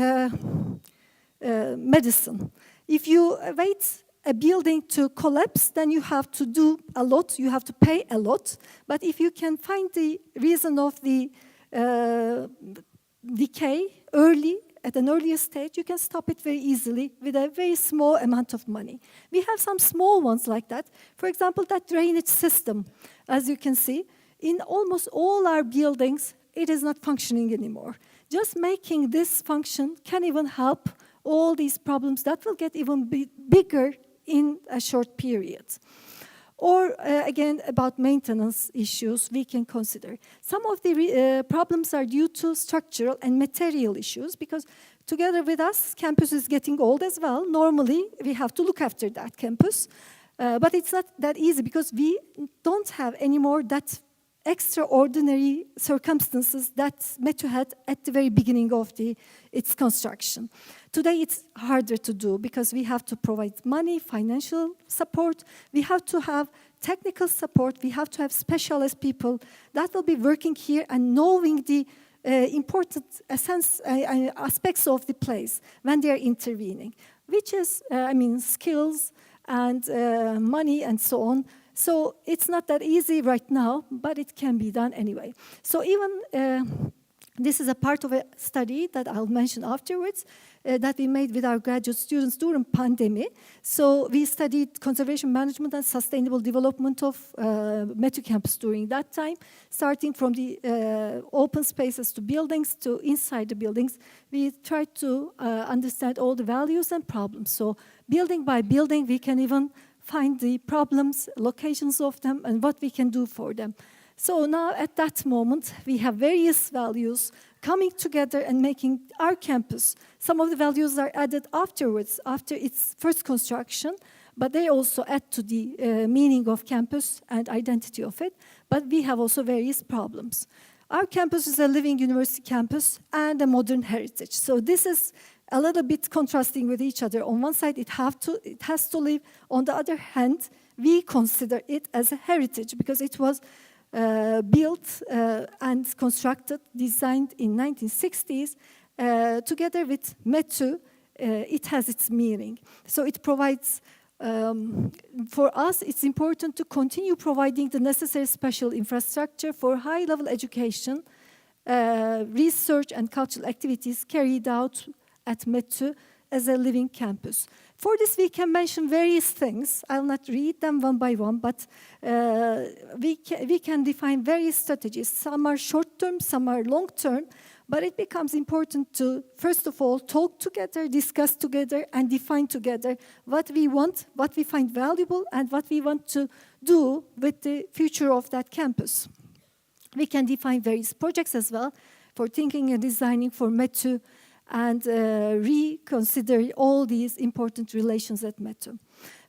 medicine. If you wait a building to collapse, then you have to do a lot, you have to pay a lot. But if you can find the reason of the decay early, at an earlier stage, you can stop it very easily with a very small amount of money. We have some small ones like that. For example, that drainage system, as you can see, in almost all our buildings, it is not functioning anymore. Just making this function can even help all these problems that will get even bigger in a short period. Or again, about maintenance issues we can consider. Some of the problems are due to structural and material issues because together with us, campus is getting old as well. Normally, we have to look after that campus. But it's not that easy because we don't have anymore that extraordinary circumstances that METU had at the very beginning of its construction. Today it's harder to do because we have to provide money, financial support, we have to have technical support, we have to have specialist people that will be working here and knowing the important aspects of the place when they are intervening, which is, skills and money and so on. So it's not that easy right now, but it can be done anyway. So even this is a part of a study that I'll mention afterwards that we made with our graduate students during pandemic. So we studied conservation management and sustainable development of METU campus during that time, starting from the open spaces to buildings to inside the buildings. We tried to understand all the values and problems. So building by building, we can even find the problems, locations of them, and what we can do for them. So now at that moment, we have various values coming together and making our campus. Some of the values are added afterwards, after its first construction, but they also add to the meaning of campus and identity of it. But we have also various problems. Our campus is a living university campus and a modern heritage. So this is a little bit contrasting with each other. On one side, it has to live. On the other hand, we consider it as a heritage because it was built and constructed, designed in 1960s. Together with METU, it has its meaning. So it provides, for us, it's important to continue providing the necessary special infrastructure for high-level education, research and cultural activities carried out at METU as a living campus. For this, we can mention various things. I'll not read them one by one, but we can define various strategies. Some are short-term, some are long-term, but it becomes important to, first of all, talk together, discuss together, and define together what we want, what we find valuable, and what we want to do with the future of that campus. We can define various projects as well for thinking and designing for METU, and reconsider all these important relations at METU.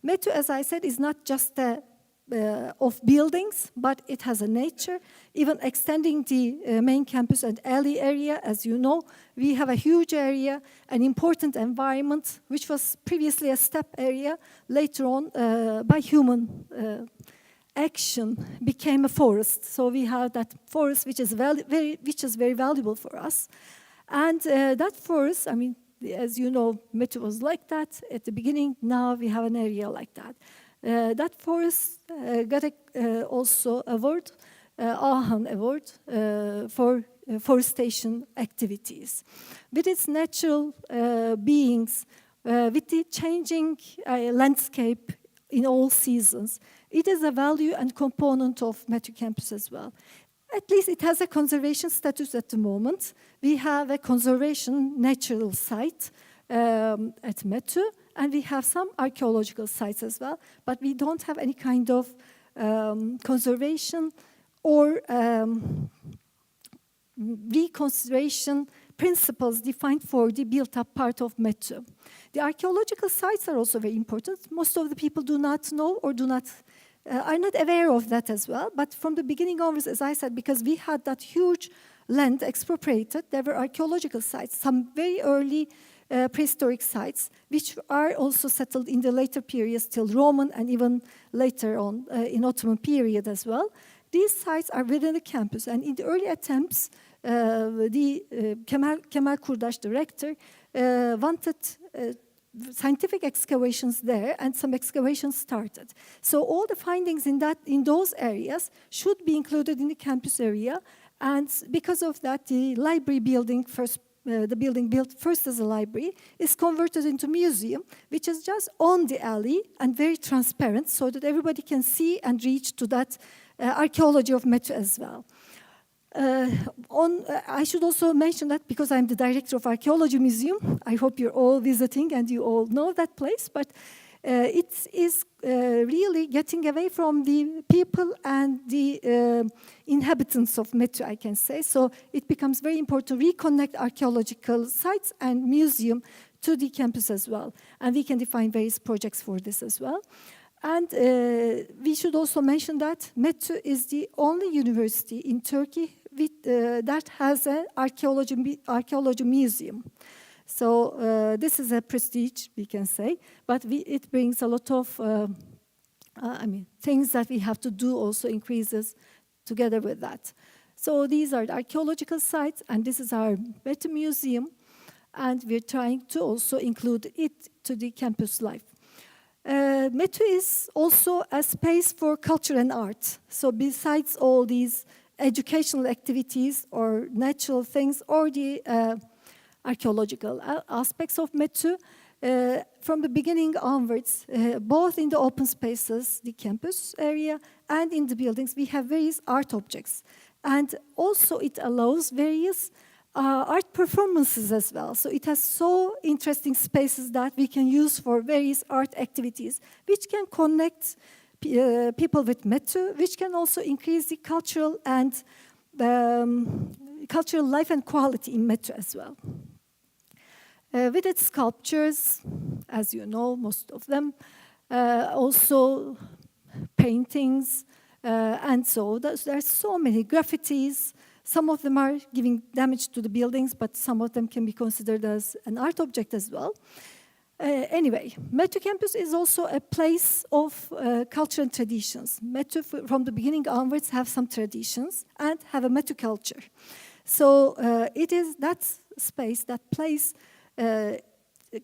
METU, as I said, is not just of buildings, but it has a nature. Even extending the main campus and alley area, as you know, we have a huge area, an important environment, which was previously a steppe area, later on by human action became a forest. So we have that forest, which is very valuable for us. And that forest, as you know, METU was like that at the beginning. Now we have an area like that. That forest got also award, Ahan Award for forestation activities. With its natural beings, with the changing landscape in all seasons, it is a value and component of METU campus as well. At least it has a conservation status at the moment. We have a conservation natural site at METU, and we have some archaeological sites as well, but we don't have any kind of conservation or reconservation principles defined for the built-up part of METU. The archaeological sites are also very important. Most of the people do not know or are not aware of that as well. But from the beginning onwards, as I said, because we had that huge land expropriated, there were archaeological sites, some very early prehistoric sites, which are also settled in the later periods till Roman and even later on in Ottoman period as well. These sites are within the campus, and in the early attempts, Kemal Kurdaş, the rector, wanted scientific excavations there, and some excavations started. So all the findings in those areas should be included in the campus area, and because of that, the library building the building built first as a library is converted into museum, which is just on the alley and very transparent, so that everybody can see and reach to that archaeology of METU as well. I should also mention that because I'm the director of Archaeology Museum, I hope you're all visiting and you all know that place, but it is really getting away from the people and the inhabitants of METU, I can say. So it becomes very important to reconnect archaeological sites and museum to the campus as well. And we can define various projects for this as well. And we should also mention that METU is the only university in Turkey that has an archaeology museum. So this is a prestige, we can say, but it brings a lot of things that we have to do also increases together with that. So these are the archaeological sites, and this is our METU museum, and we're trying to also include it to the campus life. METU is also a space for culture and art. So besides all these educational activities or natural things or the archaeological aspects of METU, from the beginning onwards, both in the open spaces, the campus area, and in the buildings, we have various art objects. And also it allows various art performances as well. So it has so interesting spaces that we can use for various art activities, which can connect people with METU, which can also increase the cultural and cultural life and quality in METU as well. With its sculptures, as you know, most of them, also paintings, and so there are so many graffitis. Some of them are giving damage to the buildings, but some of them can be considered as an art object as well. Anyway, METU campus is also a place of culture and traditions. METU, from the beginning onwards, have some traditions and have a METU culture. So it is that space, that place,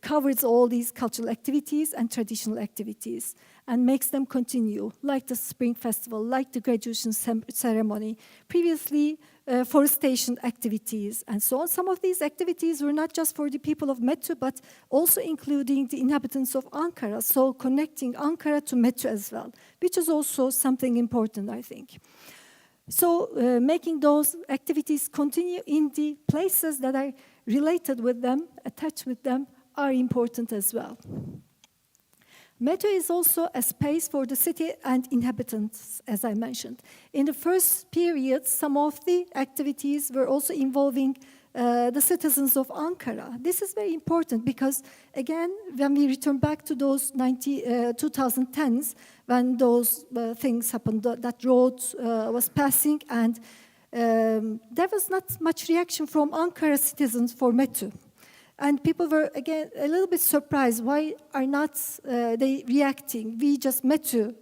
covers all these cultural activities and traditional activities and makes them continue, like the Spring Festival, like the graduation ceremony, previously forestation activities, and so on. Some of these activities were not just for the people of METU, but also including the inhabitants of Ankara, so connecting Ankara to METU as well, which is also something important, I think. So making those activities continue in the places that are related with them, attached with them, are important as well. METU is also a space for the city and inhabitants, as I mentioned. In the first period, some of the activities were also involving the citizens of Ankara. This is very important because, again, when we return back to those 2010s, when those things happened, that road was passing, and there was not much reaction from Ankara citizens for METU. And people were, again, a little bit surprised. Why are not they reacting? We just METU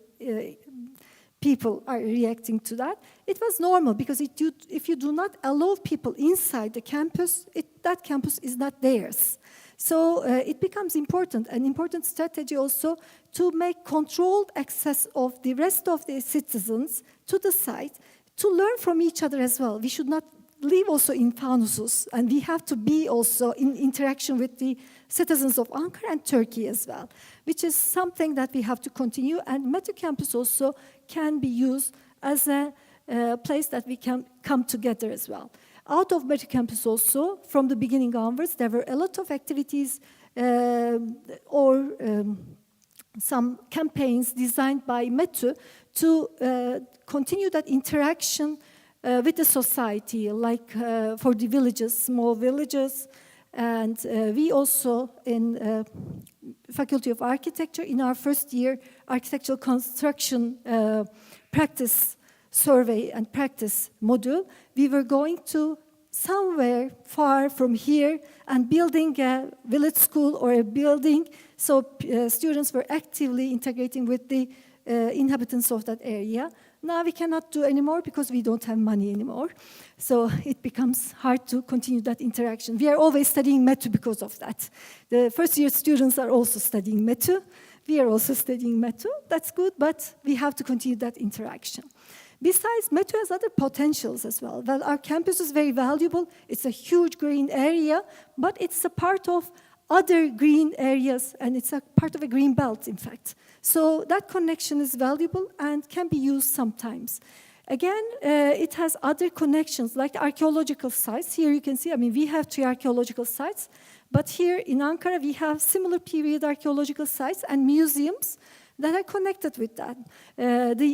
people are reacting to that. It was normal because if you do not allow people inside the campus, that campus is not theirs. So it becomes important, an important strategy also to make controlled access of the rest of the citizens to the site, to learn from each other as well. We should not live also in fanuses, and we have to be also in interaction with the citizens of Ankara and Turkey as well, which is something that we have to continue. And METU campus also can be used as a place that we can come together as well. Out of METU campus also, from the beginning onwards, there were a lot of activities or some campaigns designed by METU to continue that interaction with the society, like for the villages, small villages. And we also, in Faculty of Architecture, in our first year architectural construction practice survey and practice module, we were going to somewhere far from here and building a village school or a building, so students were actively integrating with the inhabitants of that area. Now we cannot do anymore because we don't have money anymore. So it becomes hard to continue that interaction. We are always studying METU because of that. The first year students are also studying METU. We are also studying METU. That's good, but we have to continue that interaction. Besides, METU has other potentials as well. Well, our campus is very valuable. It's a huge green area, but it's a part of other green areas, and it's a part of a green belt, in fact. So that connection is valuable and can be used sometimes. Again, it has other connections, like the archaeological sites. Here you can see, I mean, we have 3 archaeological sites, but here in Ankara, we have similar period archaeological sites and museums that are connected with that.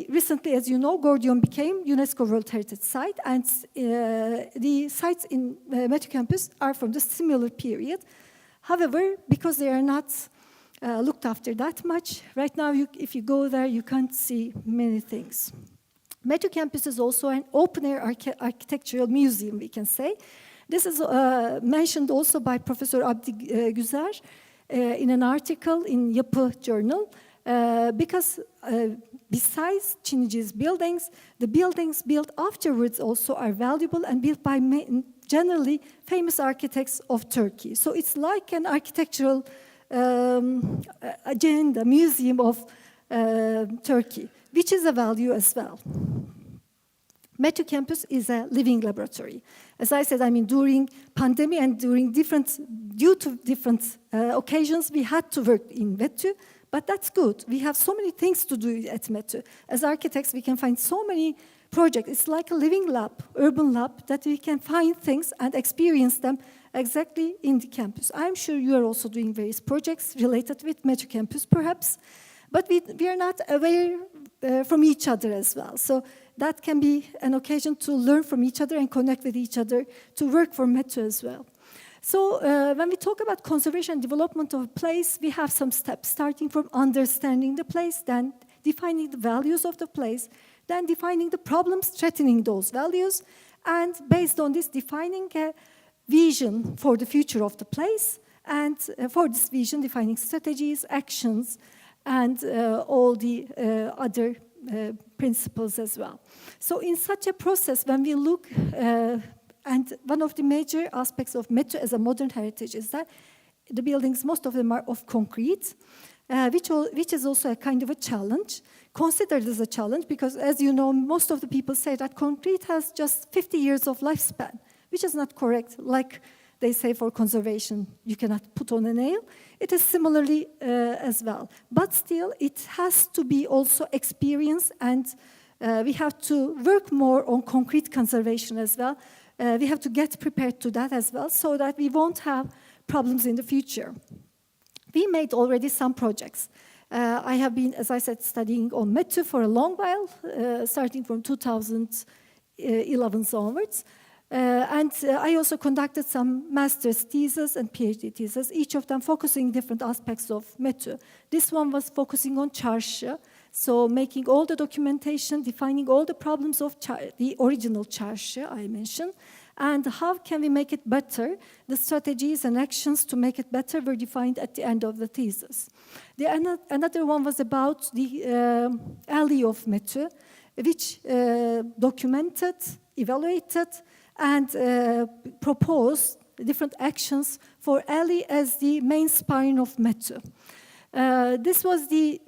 Recently, as you know, Gordion became UNESCO World Heritage Site, and the sites in METU campus are from the similar period. However, because they are not looked after that much, right now, if you go there, you can't see many things. METU campus is also an open-air architectural museum, we can say. This is mentioned also by Professor Abdi Güzer in an article in Yapı Journal, because besides Çinici's buildings, the buildings built afterwards also are valuable and built by generally famous architects of Turkey. So it's like an architectural agenda, museum of Turkey, which is a value as well. METU campus is a living laboratory. As I said, I mean, during pandemic and due to different occasions, we had to work in METU, but that's good. We have so many things to do at METU. As architects, we can find so many projects. It's like a living lab, urban lab, that we can find things and experience them exactly in the campus. I'm sure you are also doing various projects related with METU campus, perhaps, but we are not aware from each other as well. So that can be an occasion to learn from each other and connect with each other to work for METU as well. So when we talk about conservation and development of a place, we have some steps, starting from understanding the place, then defining the values of the place, then defining the problems threatening those values, and based on this, defining a vision for the future of the place, and for this vision, defining strategies, actions, and all the other principles as well. So in such a process, when we look, and one of the major aspects of METU as a modern heritage is that the buildings, most of them are of concrete, which is also a kind of a challenge, considered as a challenge, because as you know, most of the people say that concrete has just 50 years of lifespan, which is not correct. Like they say for conservation, you cannot put on a nail. It is similarly as well. But still, it has to be also experienced, and we have to work more on concrete conservation as well. We have to get prepared to that as well, so that we won't have problems in the future. We made already some projects. I have been, as I said, studying on METU for a long while, starting from 2011 onwards. And I also conducted some master's thesis and PhD thesis, each of them focusing different aspects of METU. This one was focusing on çarşı, so making all the documentation, defining all the problems of the original çarşı I mentioned, and how can we make it better. The strategies and actions to make it better were defined at the end of the thesis. Another one was about the alley of METU, which documented, evaluated, and proposed different actions for alley as the main spine of METU. This was the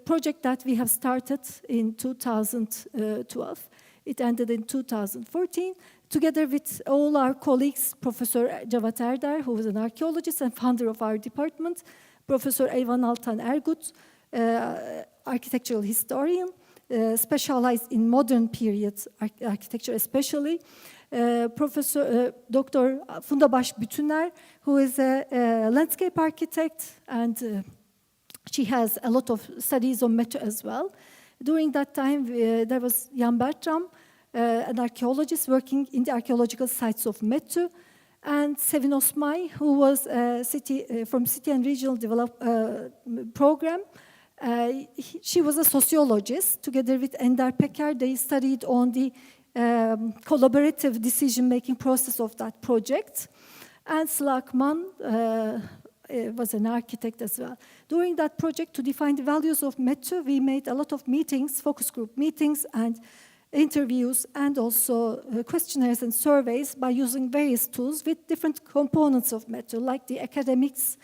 project that we have started in 2012. It ended in 2014, together with all our colleagues, Professor Cevat Erdar, who was an archaeologist and founder of our department, Professor Eyvan Altan Ergut, architectural historian, specialized in modern period architecture especially, Professor Dr. Funda Başbütüner, who is a landscape architect, and she has a lot of studies on METU as well. During that time, there was Jan Bertram, an archaeologist working in the archaeological sites of METU, and Sevin Osmay, who was from City and Regional Development Program. She was a sociologist. Together with Ender Peker, they studied on the collaborative decision-making process of that project. And Slakman was an architect as well. During that project, to define the values of METU, we made a lot of meetings, focus group meetings, and interviews, and also questionnaires and surveys by using various tools with different components of METU, like the academics,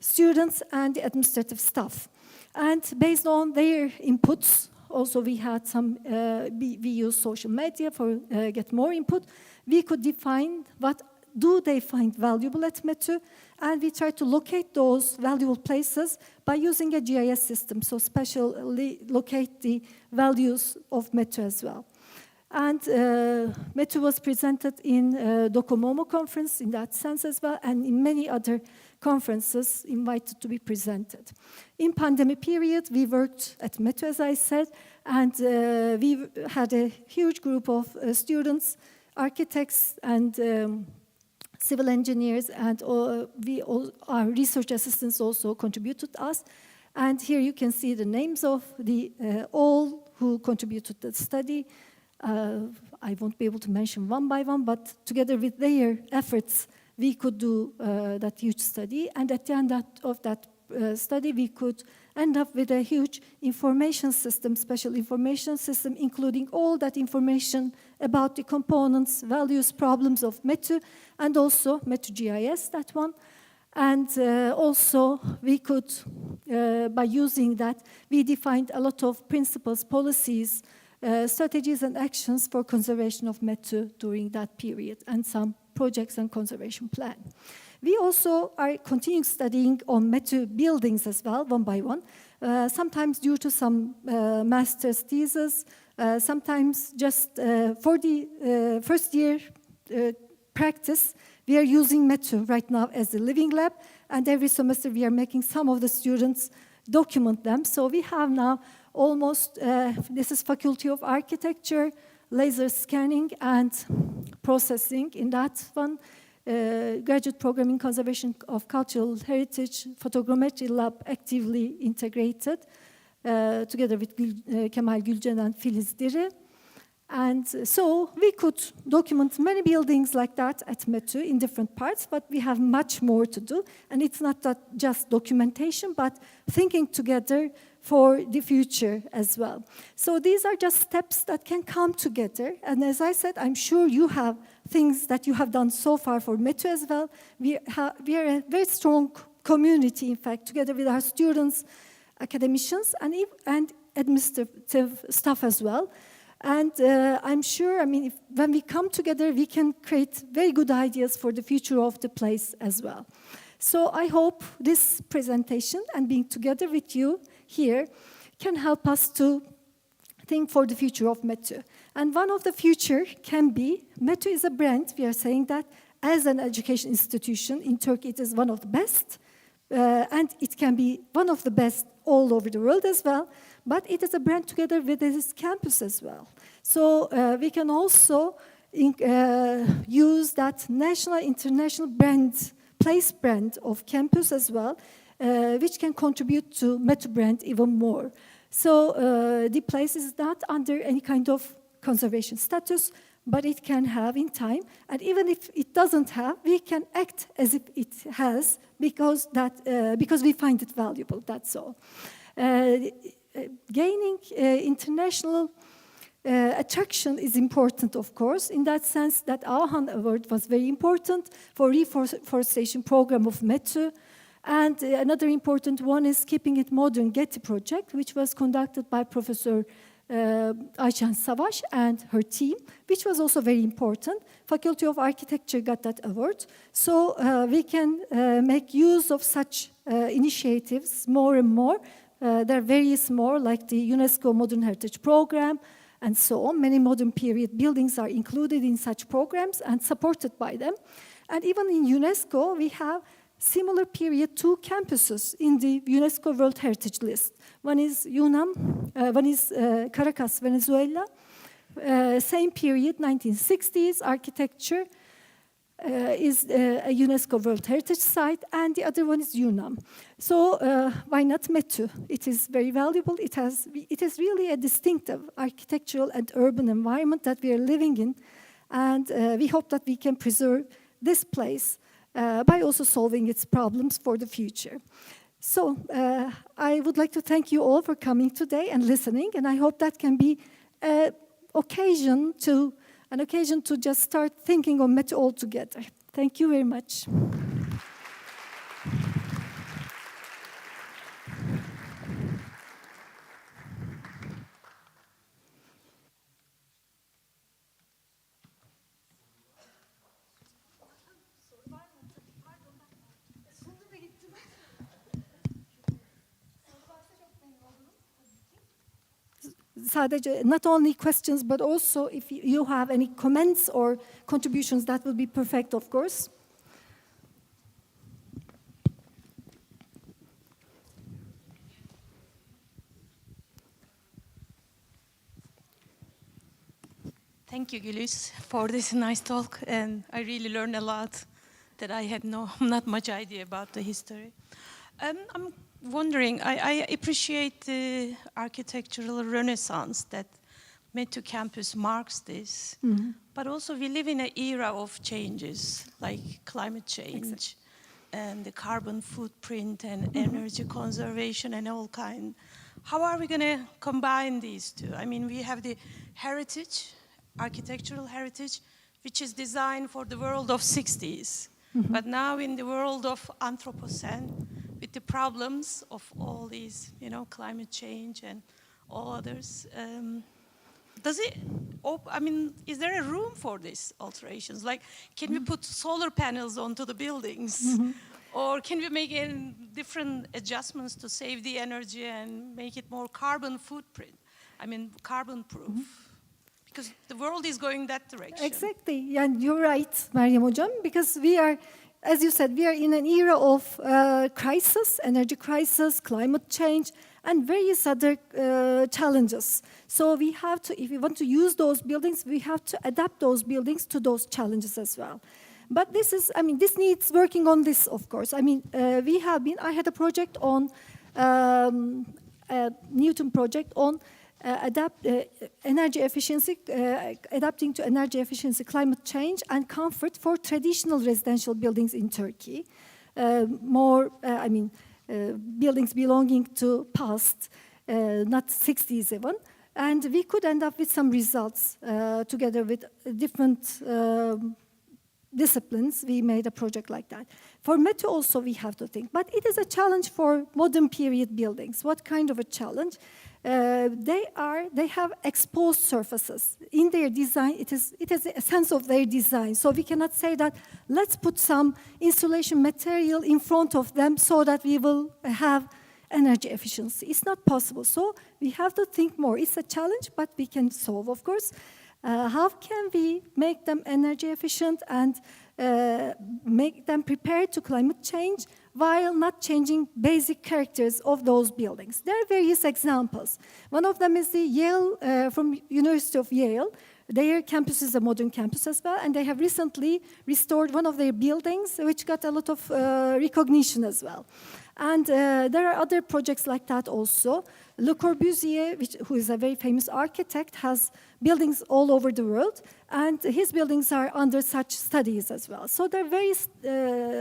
students, and the administrative staff. And based on their inputs, also we had some, we used social media for get more input. We could define what do they find valuable at METU, and we try to locate those valuable places by using a GIS system, so specially locate the values of METU as well. And METU was presented in Docomomo conference in that sense as well, and in many other conferences invited to be presented. In pandemic period, we worked at METU, as I said, and we had a huge group of students, architects, and civil engineers, and our research assistants also contributed to us. And here you can see the names of the all who contributed to the study. I won't be able to mention one by one, but together with their efforts, we could do that huge study. And at the end of that study, we could end up with a huge information system, special information system, including all that information about the components, values, problems of METU, and also METU GIS, that one. And also, we could, by using that, we defined a lot of principles, policies, strategies and actions for conservation of METU during that period, and some projects and conservation plan. We also are continuing studying on METU buildings as well, one by one, sometimes due to some master's thesis, sometimes just for the first year practice. We are using METU right now as a living lab, and every semester we are making some of the students document them. So we have now almost, this is Faculty of Architecture, laser scanning and processing in that one. Graduate program in conservation of cultural heritage, photogrammetry lab actively integrated together with Kemal Gülcan and Filiz Diri. And so we could document many buildings like that at METU in different parts, but we have much more to do. And it's not that just documentation, but thinking together for the future as well. So these are just steps that can come together. And as I said, I'm sure you have things that you have done so far for METU as well. We are a very strong community, in fact, together with our students, academicians, and administrative staff as well. And I'm sure, I mean, when we come together, we can create very good ideas for the future of the place as well. So I hope this presentation and being together with you here can help us to think for the future of METU. And one of the future can be, METU is a brand, we are saying that, as an education institution. In Turkey, it is one of the best, and it can be one of the best all over the world as well. But it is a brand together with this campus as well. So we can also use that national, international brand, place brand of campus as well, which can contribute to METU brand even more. So the place is not under any kind of conservation status, but it can have in time. And even if it doesn't have, we can act as if it has, because we find it valuable, that's all. Gaining international attraction is important, of course, in that sense that Ahan Award was very important for reforestation program of METU. And another important one is Keeping It Modern Getty project, which was conducted by Professor Ayşe Savaş and her team, which was also very important. Faculty of Architecture got that award. So we can make use of such initiatives more and more. There are various more, like the UNESCO Modern Heritage Program, and so on. Many modern period buildings are included in such programs and supported by them. And even in UNESCO, we have similar period 2 campuses in the UNESCO World Heritage List. One is UNAM, one is Caracas, Venezuela, same period, 1960s, architecture is a UNESCO World Heritage Site, and the other one is UNAM. So why not METU? It is very valuable. It is really a distinctive architectural and urban environment that we are living in, and we hope that we can preserve this place by also solving its problems for the future. So I would like to thank you all for coming today and listening, and I hope that can be an occasion to just start thinking of METU all together. Thank you very much. Sadece, not only questions, but also if you have any comments or contributions, that will be perfect, of course. Thank you, Güliz, for this nice talk, and I really learned a lot that I had not much idea about the history. I'm wondering, I appreciate the architectural renaissance that METU campus marks this, but also we live in an era of changes, like climate change, and the carbon footprint and energy conservation and all kind. How are we going to combine these two? I mean, we have the heritage, architectural heritage, which is designed for the world of 60s, but now in the world of Anthropocene, with the problems of all these, climate change and all others. Is there a room for these alterations? Like, can we put solar panels onto the buildings? Or can we make different adjustments to save the energy and make it more carbon footprint? Carbon proof. Because the world is going that direction. Exactly, and you're right, Meryem Hocam, because we are, as you said, we are in an era of crisis, energy crisis, climate change, and various other challenges. So we have to, if we want to use those buildings, we have to adapt those buildings to those challenges as well. But this this needs working on this, of course. I had a project on, a Newton project on energy efficiency, adapting to energy efficiency, climate change, and comfort for traditional residential buildings in Turkey. Buildings belonging to past, not 60s even. And we could end up with some results together with different disciplines. We made a project like that. For METU also we have to think, but it is a challenge for modern period buildings. What kind of a challenge? They have exposed surfaces. In their design, it is a sense of their design. So we cannot say that, let's put some insulation material in front of them so that we will have energy efficiency. It's not possible. So we have to think more. It's a challenge, but we can solve, of course. How can we make them energy efficient and make them prepared to climate change while not changing basic characters of those buildings? There are various examples. One of them is the Yale, from University of Yale. Their campus is a modern campus as well, and they have recently restored one of their buildings, which got a lot of recognition as well. And there are other projects like that also. Le Corbusier, who is a very famous architect, has buildings all over the world, and his buildings are under such studies as well. So there are various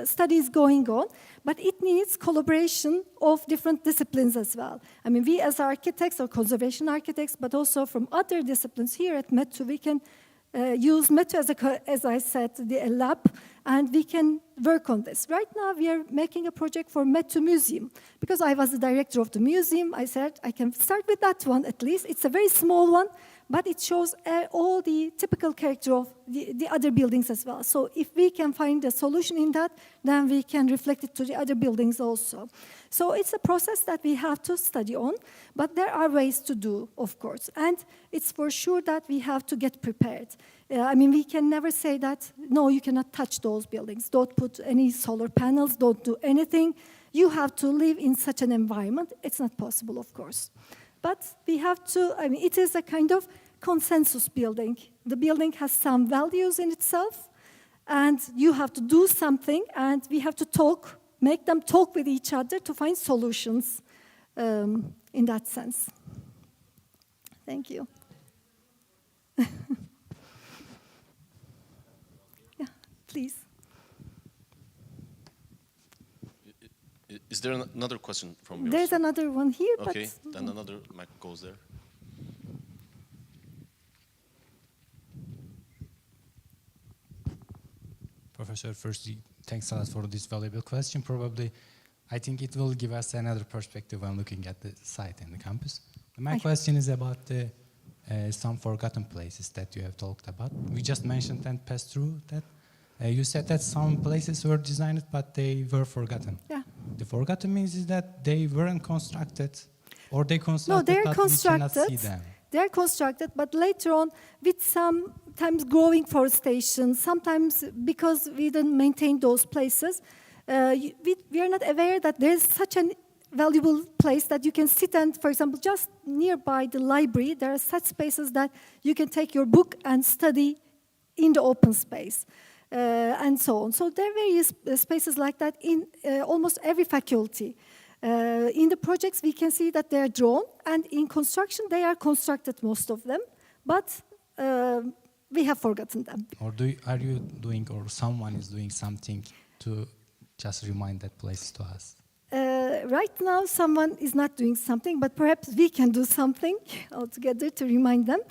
studies going on, but it needs collaboration of different disciplines as well. We as architects or conservation architects, but also from other disciplines here at METU, we can use METU as I said, a lab, and we can work on this. Right now, we are making a project for METU Museum. Because I was the director of the museum, I said I can start with that one at least. It's a very small one, but it shows all the typical character of the other buildings as well. So if we can find a solution in that, then we can reflect it to the other buildings also. So it's a process that we have to study on, but there are ways to do, of course. And it's for sure that we have to get prepared. We can never say that, no, you cannot touch those buildings. Don't put any solar panels, don't do anything. You have to live in such an environment. It's not possible, of course. But we have to, it is a kind of consensus building. The building has some values in itself, and you have to do something, and we have to talk, make them talk with each other to find solutions in that sense. Thank you. Yeah, please. Is there another question from yours? There's another one here, Okay, but... then another mic goes there. Professor, firstly, thanks a lot for this valuable question. Probably, I think it will give us another perspective when looking at the site and the campus. My question is about the, some forgotten places that you have talked about. We just mentioned and passed through that. You said that some places were designed, but they were forgotten. Yeah. The forgotten means is that they weren't constructed, or they constructed, No, they're but we cannot see constructed. them. They're constructed, but later on, with sometimes growing forestation, sometimes because we didn't maintain those places, we are not aware that there's such a valuable place that you can sit and, for example, just nearby the library, there are such spaces that you can take your book and study in the open space. And so on. So there are various spaces like that in almost every faculty. In the projects, we can see that they are drawn, and in construction, they are constructed, most of them, but we have forgotten them. Or are you doing, or someone is doing something to just remind that place to us? Right now, someone is not doing something, but perhaps we can do something altogether to remind them.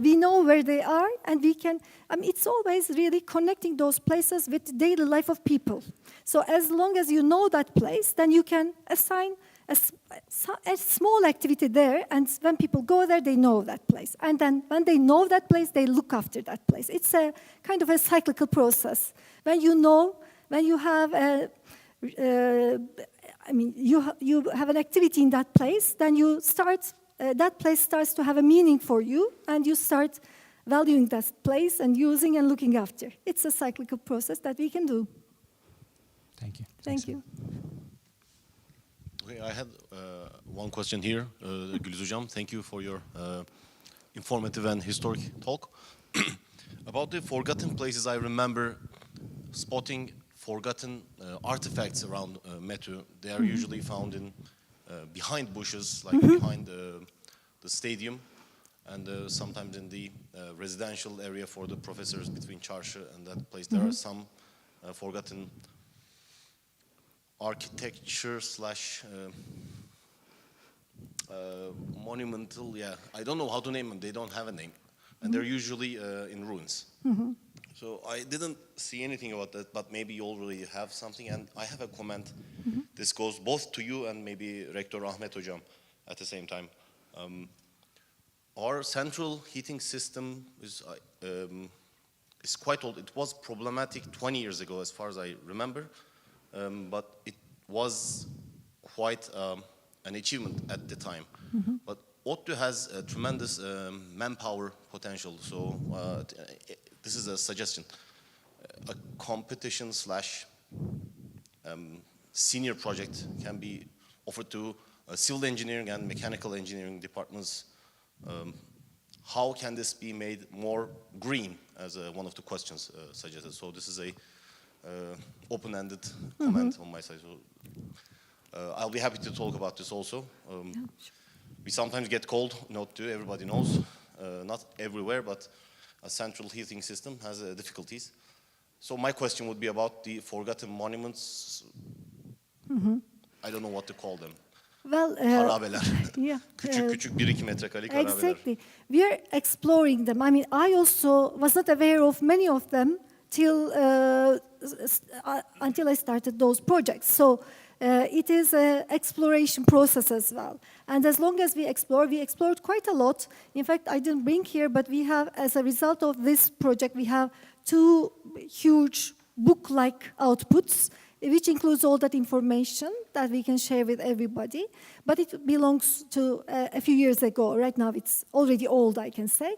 We know where they are, and we can, it's always really connecting those places with the daily life of people. So as long as you know that place, then you can assign a small activity there, and when people go there, they know that place. And then when they know that place, they look after that place. It's a kind of a cyclical process. When you know, when you have you have an activity in that place, then you start, that place starts to have a meaning for you, and you start valuing that place and using and looking after. It's a cyclical process that we can do. Thank you. Thank you. Okay, I had one question here. Güliz Hocam, thank you for your informative and historic talk. About the forgotten places, I remember spotting forgotten artifacts around METU. They are usually found in behind bushes, like behind the stadium, and sometimes in the residential area for the professors between Çarşı and that place. There are some forgotten architecture slash monumental, I don't know how to name them, they don't have a name. And they're usually in ruins. So I didn't see anything about that, but maybe you already have something. And I have a comment. This goes both to you and maybe Rector Ahmet Hocam at the same time. Our central heating system is quite old. It was problematic 20 years ago, as far as I remember. But it was quite an achievement at the time. But ODTÜ has a tremendous manpower potential. So this is a suggestion. A competition slash senior project can be offered to civil engineering and mechanical engineering departments. How can this be made more green, as one of the questions suggested? So this is a open-ended comment on my side. So I'll be happy to talk about this also. We sometimes get cold, not to everybody knows, not everywhere, but a central heating system has difficulties. So my question would be about the forgotten monuments. I don't know what to call them. Well, Harabeler. yeah. Küçük 1-2 metrekarelik harabeler. Exactly. We are exploring them. I mean, I also was not aware of many of them till until I started those projects. So it is an exploration process as well. And as long as we explored quite a lot. In fact, I didn't bring here, but we have, as a result of this project, we have 2 huge book-like outputs, which includes all that information that we can share with everybody. But it belongs to a few years ago. Right now, it's already old, I can say.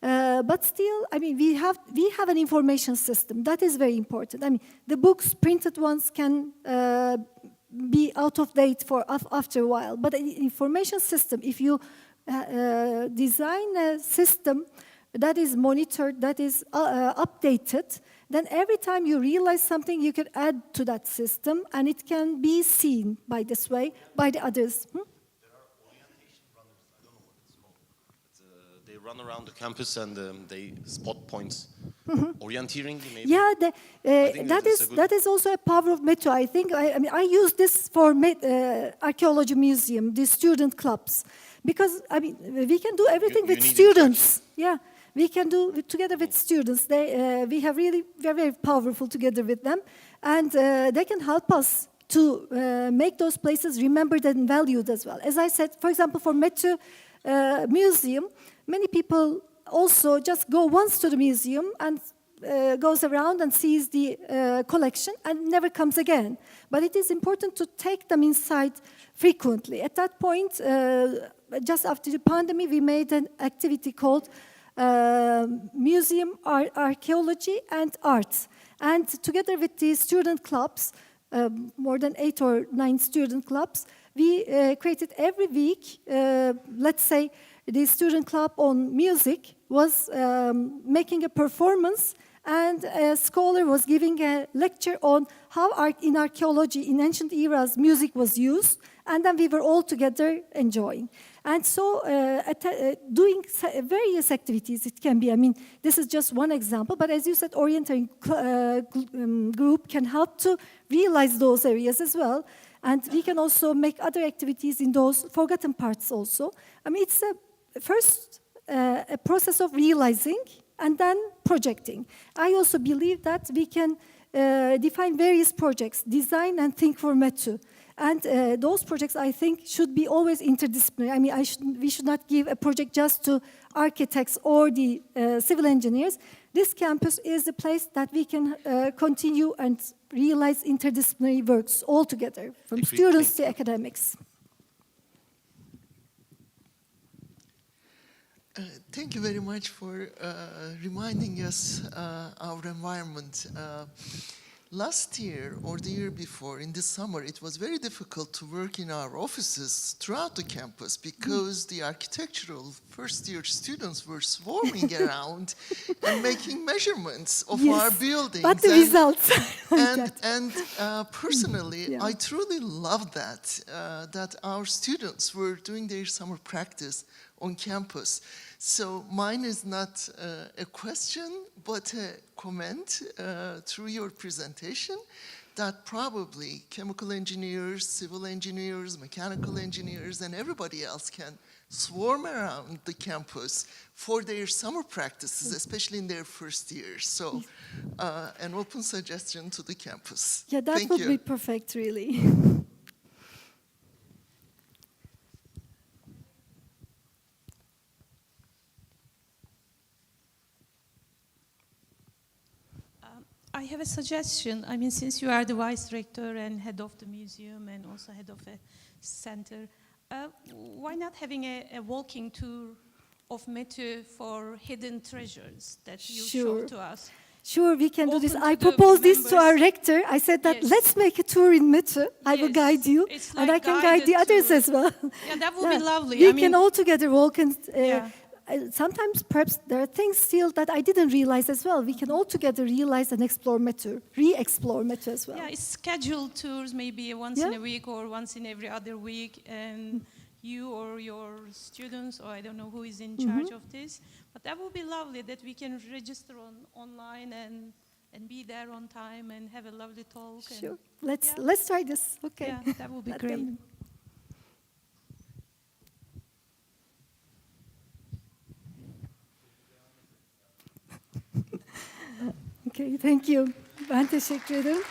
But still, I mean, we have an information system. That is very important. I mean, the books, printed ones, can be out of date for after a while. But an information system, if you design a system that is monitored, that is updated, then every time you realize something, you can add to that system, and it can be seen by this way, by the others. There are orientation runners, I don't know what it's called, but they run around the campus and they spot points. Orienteering, maybe? Yeah, I think that is also a power of METU. I think, I use this for archaeology museum, the student clubs, because, we can do everything You with need students. Yeah, we can do it together with students. We have really very, very powerful together with them, and they can help us to make those places remembered and valued as well. As I said, for example, for METU museum, many people also just go once to the museum and goes around and sees the collection and never comes again. But it is important to take them inside frequently. At that point, just after the pandemic, we made an activity called Museum Archaeology and Art. And together with the student clubs, more than 8 or 9 student clubs, we created every week, let's say, the student club on music was making a performance, and a scholar was giving a lecture on how in archaeology, in ancient eras, music was used, and then we were all together enjoying. And so doing various activities, it can be, this is just one example, but as you said, orienting group can help to realize those areas as well. And we can also make other activities in those forgotten parts also. It's first a process of realizing and then projecting. I also believe that we can define various projects, design and think for METU. And those projects, I think, should be always interdisciplinary. We should not give a project just to architects or the civil engineers. This campus is a place that we can continue and realize interdisciplinary works all together, from students to academics. Thank you very much for reminding us our environment. Last year or the year before, in the summer, it was very difficult to work in our offices throughout the campus because the architectural first-year students were swarming around and making measurements of our buildings. But the results. And personally, I truly love that, that our students were doing their summer practice on campus. So mine is not a question, but a comment through your presentation that probably chemical engineers, civil engineers, mechanical engineers, and everybody else can swarm around the campus for their summer practices, especially in their first year. So an open suggestion to the campus. Yeah, that would be perfect, really. I have a suggestion. Since you are the vice rector and head of the museum and also head of a center, why not having a walking tour of METU for hidden treasures that you show to us? Sure, we can do this. Open I to the proposed this to our members. rector. I said that let's make a tour in METU. I will guide you, It's and like I can guide the guided others tour. as well. Yeah, that would be lovely. We can all together walk and sometimes perhaps there are things still that I didn't realize as well. We can all together realize and explore METU, re-explore METU as well. Yeah, it's scheduled tours, maybe once in a week or once in every other week, and you or your students, or I don't know who is in charge of this, but that would be lovely that we can register online and be there on time and have a lovely talk. Sure, let's try this. Okay. Yeah, that would be great. Okay, thank you. Ben teşekkür ederim.